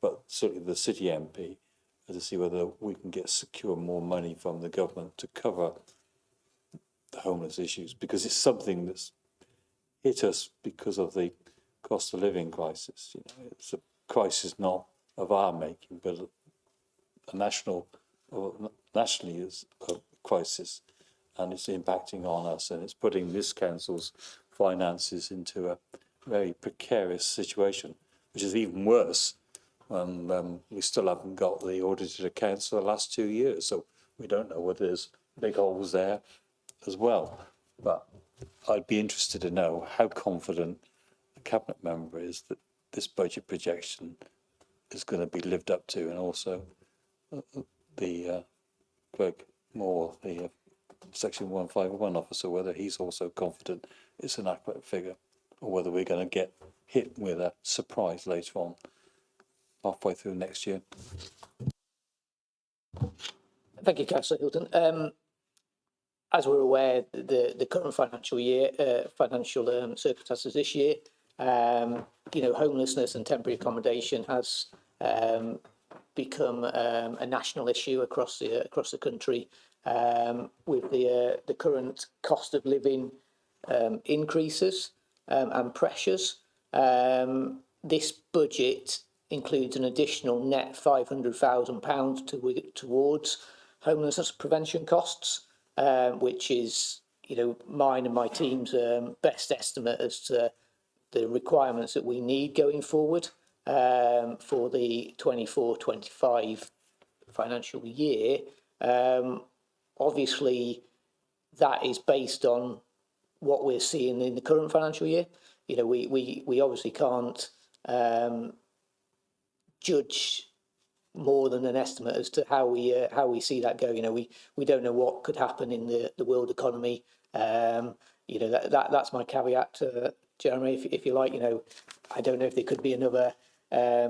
but certainly the city MP, to see whether we can secure more money from the government to cover the homeless issues, because it's something that's hit us because of the cost of living crisis. You know, it's a crisis not of our making, but nationally is a crisis, and it's impacting on us, and it's putting this council's finances into a very precarious situation, which is even worse when we still haven't got the audited accounts for the last 2 years, so we don't know whether there's big holes there as well. But I'd be interested to know how confident the cabinet member is that this budget projection is going to be lived up to, and also the Greg Moore, the Section 151 officer, whether he's also confident it's an accurate figure, or whether we're going to get hit with a surprise later on, halfway through next year. Thank you, Councillor Hilton. As we're aware, the current financial year, circumstances this year, homelessness and temporary accommodation has become a national issue across the country, with the current cost of living increases and pressures. This budget includes an additional net £500,000 towards homelessness prevention costs, which is, mine and my team's best estimate as to the requirements that we need going forward for the 24-25 financial year. Obviously, that is based on what we're seeing in the current financial year. We obviously can't judge more than an estimate as to how we see that go. We don't know what could happen in the world economy. That's my caveat, Jeremy, if you like. I don't know if there could be another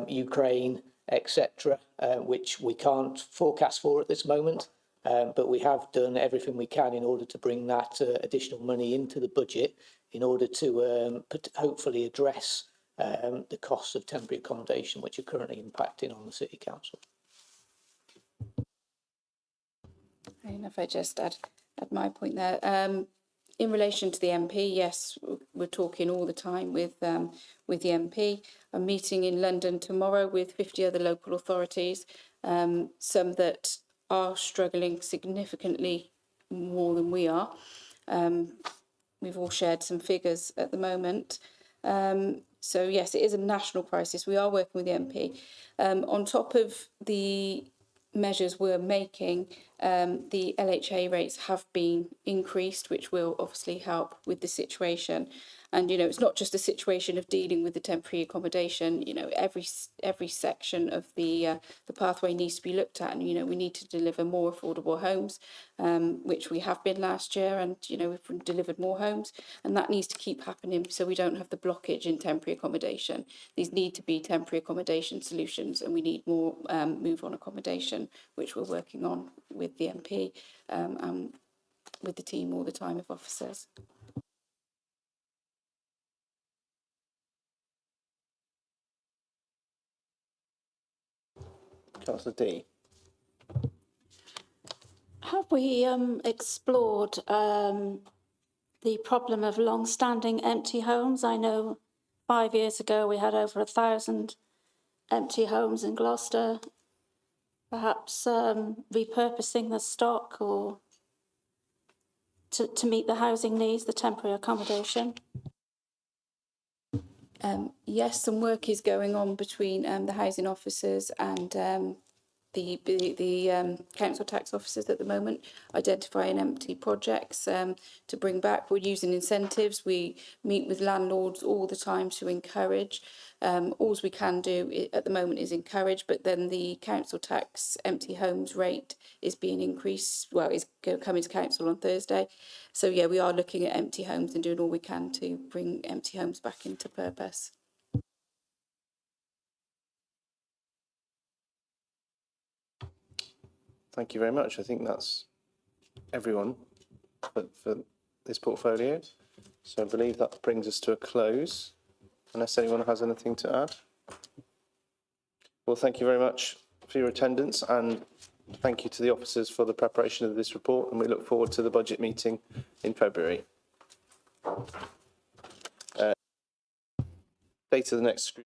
Ukraine, etc., which we can't forecast for at this moment. But we have done everything we can in order to bring that additional money into the budget in order to hopefully address the costs of temporary accommodation, which are currently impacting on the City Council. And if I just add my point there, in relation to the MP, yes, we're talking all the time with the MP. I'm meeting in London tomorrow with 50 other local authorities, some that are struggling significantly more than we are. We've all shared some figures at the moment. So yes, it is a national crisis. We are working with the MP. On top of the measures we're making, the LHA rates have been increased, which will obviously help with the situation. And, it's not just a situation of dealing with the temporary accommodation. Every section of the pathway needs to be looked at. And, we need to deliver more affordable homes, which we have been last year. And, we've delivered more homes. And that needs to keep happening so we don't have the blockage in temporary accommodation. These need to be temporary accommodation solutions, and we need more move-on accommodation, which we're working on with the MP and with the team all the time of officers. Councillor D. Have we explored the problem of long-standing empty homes? I know 5 years ago we had over 1,000 empty homes in Gloucester. Perhaps repurposing the stock or to meet the housing needs, the temporary accommodation? Yes, some work is going on between the housing officers and the council tax officers at the moment, identifying empty projects to bring back. We're using incentives. We meet with landlords all the time to encourage. All we can do at the moment is encourage, but then the council tax empty homes rate is being increased. Well, it's coming to council on Thursday. So yeah, we are looking at empty homes and doing all we can to bring empty homes back into purpose. Thank you very much. I think that's everyone for this portfolio. So I believe that brings us to a close, unless anyone has anything to add. Well, thank you very much for your attendance, and thank you to the officers for the preparation of this report, and we look forward to the budget meeting in February. Date of the next